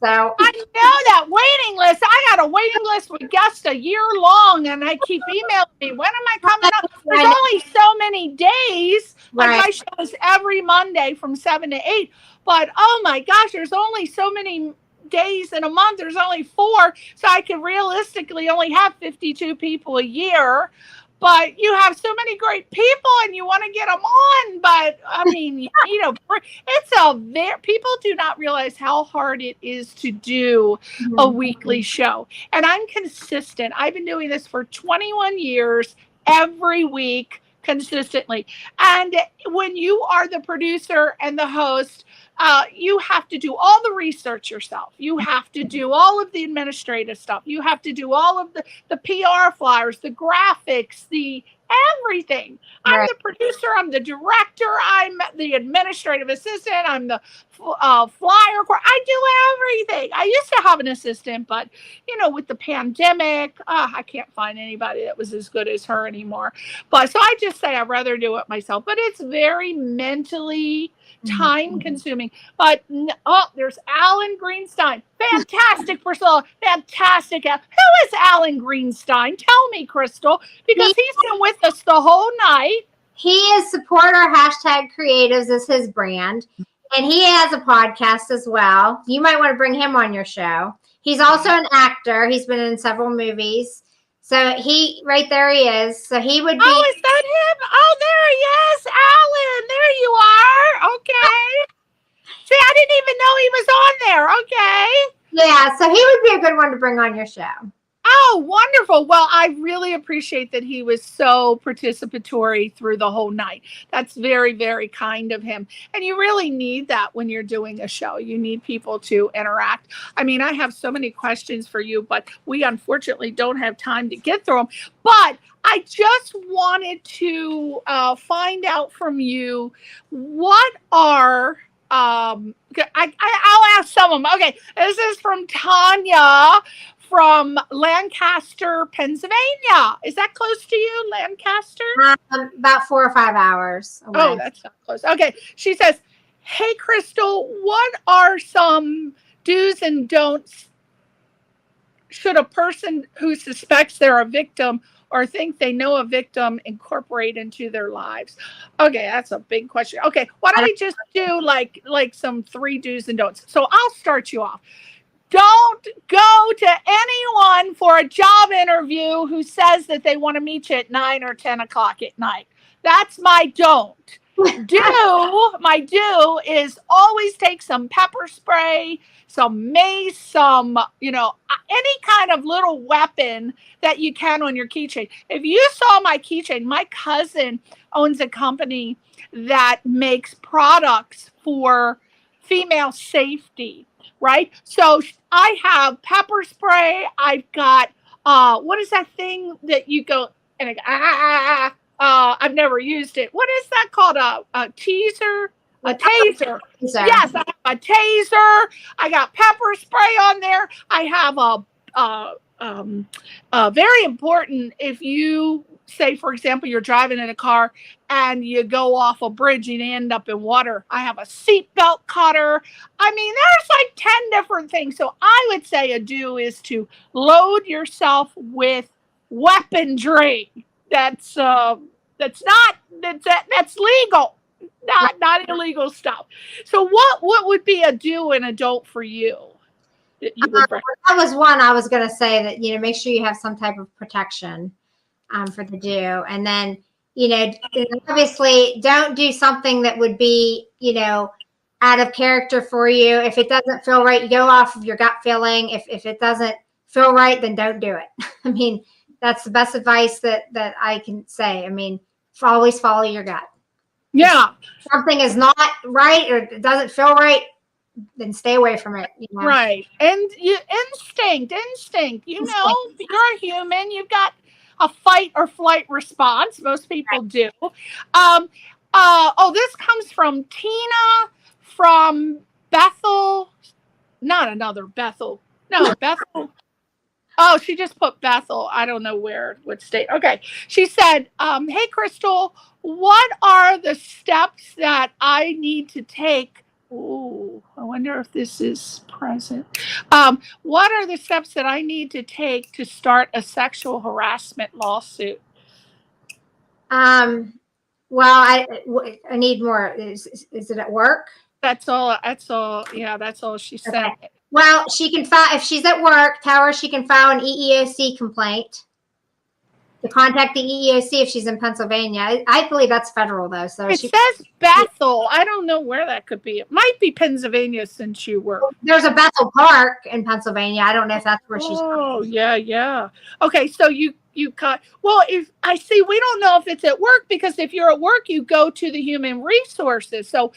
so. I know that waiting list. I got a waiting list with guests a year long, and I keep emailing me, when am I coming up? There's only so many days. Like my show is every Monday from 7 to 8. But, oh, my gosh, there's only so many days in a month. There's only 4. So I could realistically only have 52 people a year. But you have so many great people and you want to get them on. But people do not realize how hard it is to do a weekly show. And I'm consistent. I've been doing this for 21 years, every week, consistently. And when you are the producer and the host, you have to do all the research yourself. You have to do all of the administrative stuff. You have to do all of the PR flyers, the graphics, the everything. I'm the producer. I'm the director. I'm the administrative assistant. I'm the flyer. I do everything. I used to have an assistant, but with the pandemic, I can't find anybody that was as good as her anymore. But so I just say I'd rather do it myself. But it's very mentally time consuming. But there's Alan Greenstein. Fantastic, Priscilla. Fantastic. Who is Alan Greenstein? Tell me, Crystal, because he's been with us the whole night. He is Supporter #Creatives is his brand. And he has a podcast as well. You might want to bring him on your show. He's also an actor. He's been in several movies. So right there he is. So he would be. Oh, is that him? Oh, there he is. Alan, there you are. Okay. See, I didn't even know he was on there. Okay. Yeah, so he would be a good one to bring on your show. Oh, wonderful. Well, I really appreciate that he was so participatory through the whole night. That's very, very kind of him. And you really need that when you're doing a show. You need people to interact. I mean, I have so many questions for you, but we unfortunately don't have time to get through them. But I just wanted to find out from you, what are... I'll ask some of them. Okay, this is from Tanya from Lancaster, Pennsylvania. Is that close to you, Lancaster? About 4 or 5 hours away. Oh, that's not close. Okay, she says, hey, Crystal, what are some do's and don'ts should a person who suspects they're a victim or think they know a victim incorporate into their lives? Okay, that's a big question. Okay, why don't we just do like some 3 do's and don'ts? So I'll start you off. Don't go to anyone for a job interview who says that they want to meet you at 9 or 10 o'clock at night. That's my don't. my do is always take some pepper spray, some mace, some, any kind of little weapon that you can on your keychain. If you saw my keychain, my cousin owns a company that makes products for female safety, right? So I have pepper spray. I've got, what is that thing that you go and I've never used it. What is that called? A teaser? A taser. Yes, I have a taser. I got pepper spray on there. I have very important, if you say, for example, you're driving in a car and you go off a bridge and you end up in water. I have a seatbelt cutter. I mean, there's like 10 different things. So I would say a do is to load yourself with weaponry. That's legal, not illegal stuff. So what would be a do and a don't for you? That was one I was going to say, that make sure you have some type of protection for the do, and then obviously don't do something that would be out of character for you. If it doesn't feel right, you go off of your gut feeling. If it doesn't feel right, then don't do it. I mean, that's the best advice that I can say. I mean, always follow your gut. Yeah. If something is not right or it doesn't feel right, then stay away from it. Right. And instinct. You're a human. You've got a fight or flight response. Most people do. This comes from Tina from Bethel. Not another Bethel. No, Bethel. Oh, she just put Bethel. I don't know what state. Okay. She said, hey, Crystal, what are the steps that I need to take? Ooh, I wonder if this is present. What are the steps that I need to take to start a sexual harassment lawsuit? Well, I need more. Is it at work? That's all. Yeah, that's all she said. Okay. Well, she can file, if she's at work, tell her she can file an EEOC complaint. To contact the EEOC if she's in Pennsylvania. I believe that's federal, though. So it says Bethel. I don't know where that could be. It might be Pennsylvania since you work. There's a Bethel Park in Pennsylvania. I don't know if that's where she's. Oh, yeah. Okay, so you cut. Well, if I see, we don't know if it's at work, because if you're at work, you go to the human resources. So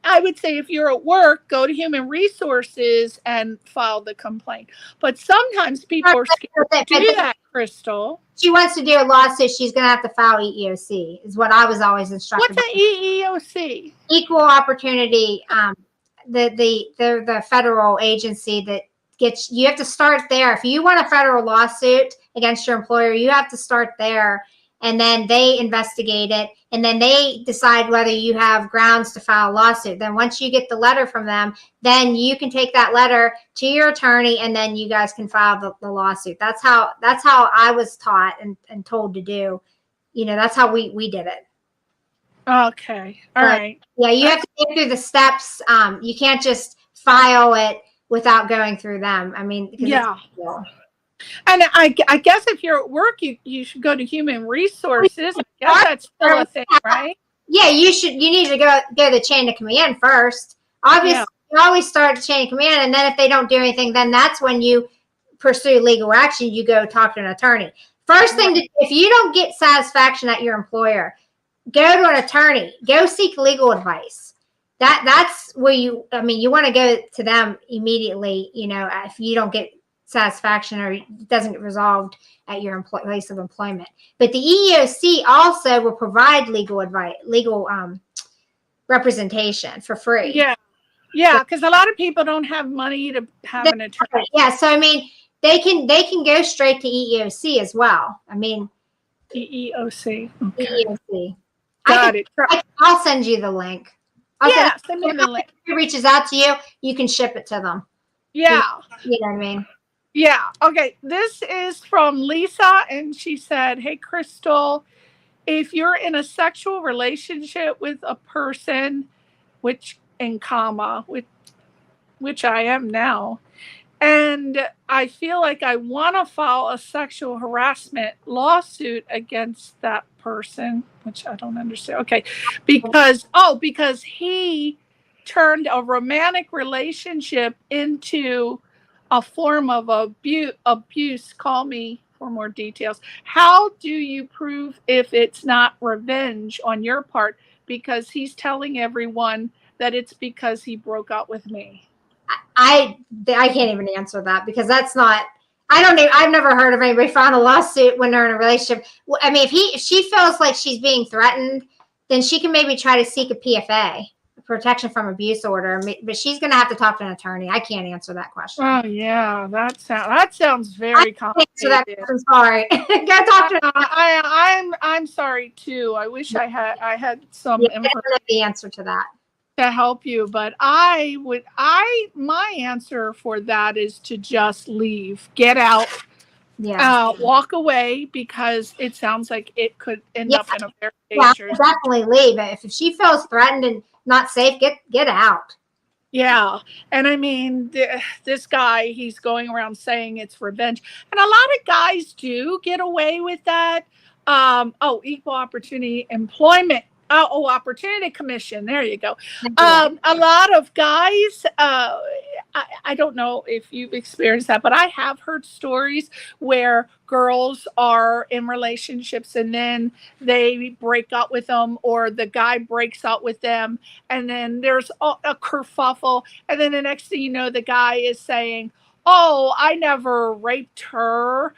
I would say if you're at work, go to human resources and file the complaint. But sometimes people are scared to do that, Crystal. She wants to do a lawsuit. She's going to have to file EEOC, is what I was always instructed. What's an EEOC? Equal Opportunity. The federal agency that gets, you have to start there. If you want a federal lawsuit against your employer, you have to start there. And then they investigate it, and then they decide whether you have grounds to file a lawsuit. Then once you get the letter from them, then you can take that letter to your attorney, and then you guys can file the lawsuit. That's how I was taught and told to do. That's how we did it. Okay. All right. Yeah, you have to get through the steps. You can't just file it without going through them. I mean, yeah. And I guess if you're at work, you should go to human resources. I guess that's still a thing, right? Yeah, you need to go the chain of command first. Obviously, You always start the chain of command, and then if they don't do anything, then that's when you pursue legal action. You go talk to an attorney. First thing, if you don't get satisfaction at your employer, go to an attorney. Go seek legal advice. That's where you want to go to them immediately. If you don't get satisfaction or it doesn't get resolved at your place of employment. But the EEOC also will provide legal advice, legal representation for free. Yeah, because a lot of people don't have money to have an attorney. Yeah, so I mean, they can go straight to EEOC as well. I mean, EEOC. Okay. EEOC. Got it. I'll send you the link. Send me the link. If it reaches out to you, you can ship it to them. Yeah. You know what I mean? Yeah. Okay. This is from Lisa, and she said, hey, Crystal, if you're in a sexual relationship with a person, which I am now, and I feel like I want to file a sexual harassment lawsuit against that person, which I don't understand. Okay, because he turned a romantic relationship into a form of abuse. Call me for more details. How do you prove if it's not revenge on your part? Because he's telling everyone that it's because he broke up with me. I can't even answer that because that's not. I've never heard of anybody filing a lawsuit when they're in a relationship. I mean, if she feels like she's being threatened, then she can maybe try to seek a PFA, protection from abuse order. But she's going to have to talk to an attorney. I can't answer that question. Oh yeah, that sounds very complicated. I'm sorry. Go talk to. I'm sorry too. I wish I had some Yeah, information the answer to that to help you, but my answer for that is to just leave, get out, walk away, because it sounds like it could end up in a very dangerous. Definitely leave. If she feels threatened and not safe, get out. Yeah, and I mean, this guy, he's going around saying it's revenge, and a lot of guys do get away with that. Equal opportunity employment. Opportunity Commission. There you go. A lot of guys, I don't know if you've experienced that, but I have heard stories where girls are in relationships and then they break up with them, or the guy breaks up with them, and then there's a kerfuffle, and then the next thing you know, the guy is saying, "Oh, I never raped her.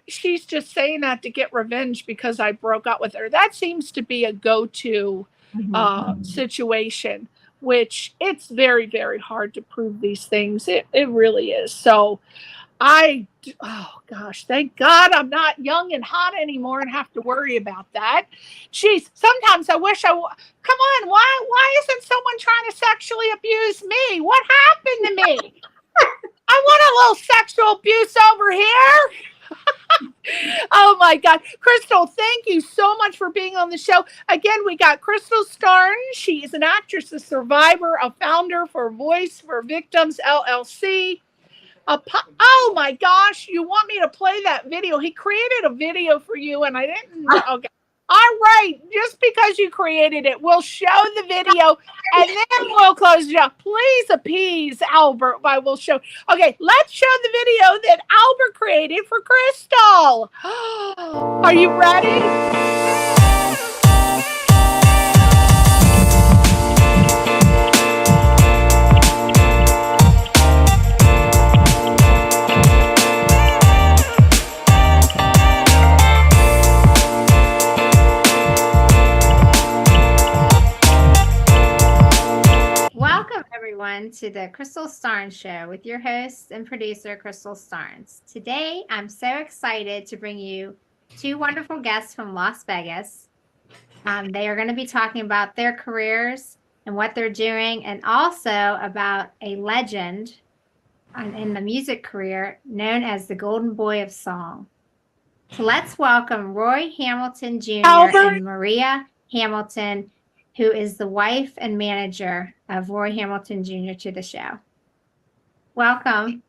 She's just saying that to get revenge because I broke up with her." That seems to be a go-to situation, which it's very, very hard to prove these things. It really is. So oh gosh, thank God I'm not young and hot anymore and have to worry about that. Jeez, sometimes I wish come on, why isn't someone trying to sexually abuse me? What happened to me? I want a little sexual abuse over here. Oh my God. Crystal, thank you so much for being on the show. Again, we got Crystal Starnes. She is an actress, a survivor, a founder for Voice for Victims, LLC. Oh my gosh, you want me to play that video? He created a video for you and I didn't. Okay. All right, just because you created it, we'll show the video and then we'll close it up. Please appease Albert we'll show. Okay, let's show the video that Albert created for Crystal. Are you ready? To the Crystal Starnes Show with your host and producer, Crystal Starnes. Today, I'm so excited to bring you two wonderful guests from Las Vegas. They are going to be talking about their careers and what they're doing, and also about a legend in the music career known as the Golden Boy of Song. So let's welcome Roy Hamilton Jr. and Maria Hamilton, who is the wife and manager of Roy Hamilton Jr. to the show. Welcome.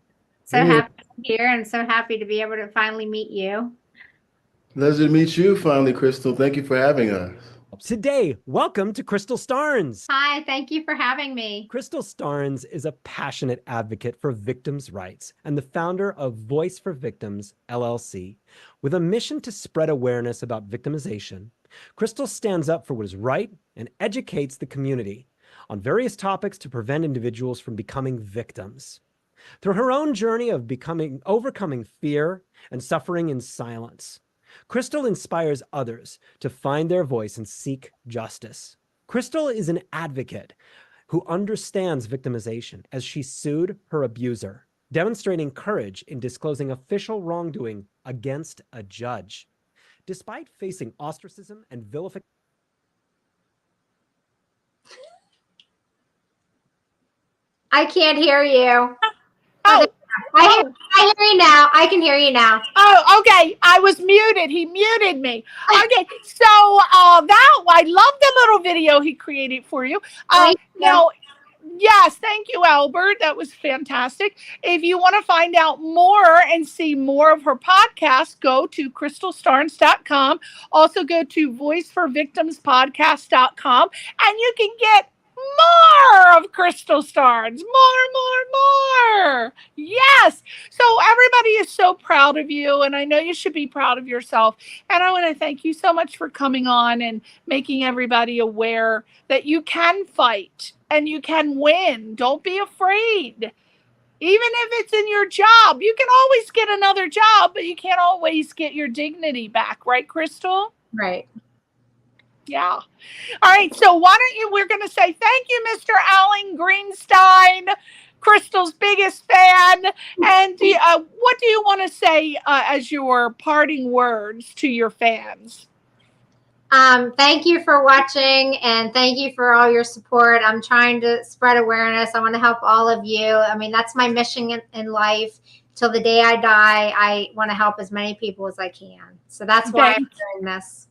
So happy to be here and so happy to be able to finally meet you. Pleasure to meet you finally, Crystal. Thank you for having us. Today, welcome to Crystal Starnes. Hi, thank you for having me. Crystal Starnes is a passionate advocate for victims' rights and the founder of Voice for Victims, LLC. With a mission to spread awareness about victimization, Crystal stands up for what is right and educates the community on various topics to prevent individuals from becoming victims. Through her own journey of overcoming fear and suffering in silence, Crystal inspires others to find their voice and seek justice. Crystal is an advocate who understands victimization as she sued her abuser, demonstrating courage in disclosing official wrongdoing against a judge. Despite facing ostracism and vilification. I can't hear you. I hear you now. I can hear you now. Oh, okay. I was muted. He muted me. Okay. So I love the little video he created for you. Now, Yes, thank you, Albert. That was fantastic. If you want to find out more and see more of her podcast, go to crystalstarnes.com. Also go to voiceforvictimspodcast.com, and you can get more of Crystal Starnes. More. Yes. So everybody is so proud of you, and I know you should be proud of yourself. And I want to thank you so much for coming on and making everybody aware that you can fight and you can win. Don't be afraid. Even if it's in your job, you can always get another job, but you can't always get your dignity back. Right, Crystal? Right. Yeah. All right. So why don't you, we're going to say thank you, Mr. Alan Greenstein, Crystal's biggest fan. And what do you want to say as your parting words to your fans? Thank you for watching, and thank you for all your support. I'm trying to spread awareness. I want to help all of you. I mean, that's my mission in life. Till the day I die, I want to help as many people as I can. So that's why I'm doing this.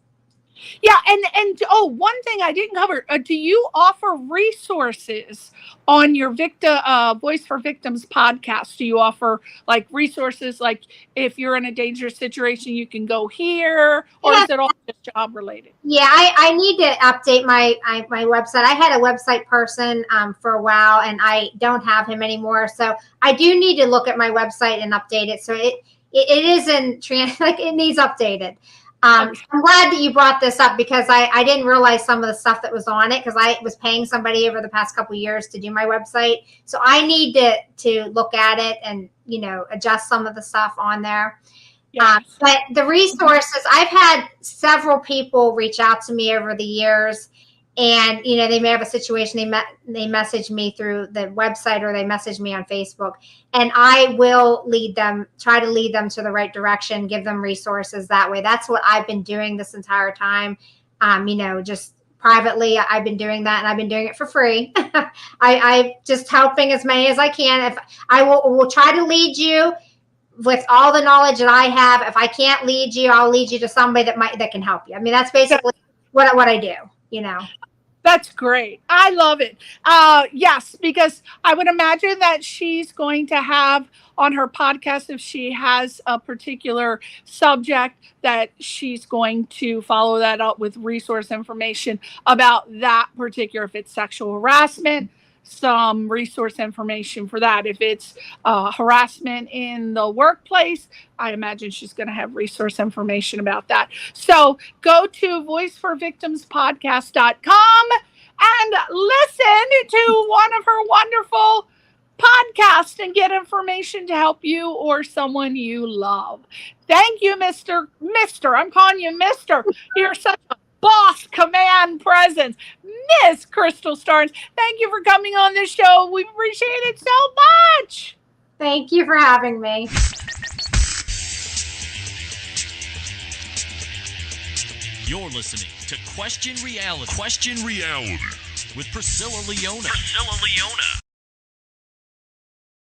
Yeah, and oh, one thing I didn't cover. Do you offer resources on your Voice for Victims podcast? Do you offer like resources, like if you're in a dangerous situation, you can go here, or is it all just job related? Yeah, I need to update my website. I had a website person for a while, and I don't have him anymore. So I do need to look at my website and update it. So it isn't like it needs updated. I'm glad that you brought this up, because I didn't realize some of the stuff that was on it, because I was paying somebody over the past couple of years to do my website. So I need to look at it and, adjust some of the stuff on there. Yes. But the resources, I've had several people reach out to me over the years, and, they may have a situation. They message me through the website, or they message me on Facebook, and I will try to lead them to the right direction, give them resources that way. That's what I've been doing this entire time. Just privately, I've been doing that, and I've been doing it for free. I just helping as many as I can. If I will try to lead you with all the knowledge that I have. If I can't lead you, I'll lead you to somebody that can help you. I mean, that's basically what I do. That's great. I love it. Yes, because I would imagine that she's going to have on her podcast, if she has a particular subject, that she's going to follow that up with resource information about that particular, if it's sexual harassment, some resource information for that. If it's harassment in the workplace, I imagine she's going to have resource information about that. So go to voiceforvictimspodcast.com and listen to one of her wonderful podcasts and get information to help you or someone you love. Thank you, Mr. I'm calling you Mr. You're such a boss command presence, Miss Crystal Starnes. Thank you for coming on this show. We appreciate it so much. Thank you for having me. You're listening to Question Reality with Priscilla Leona.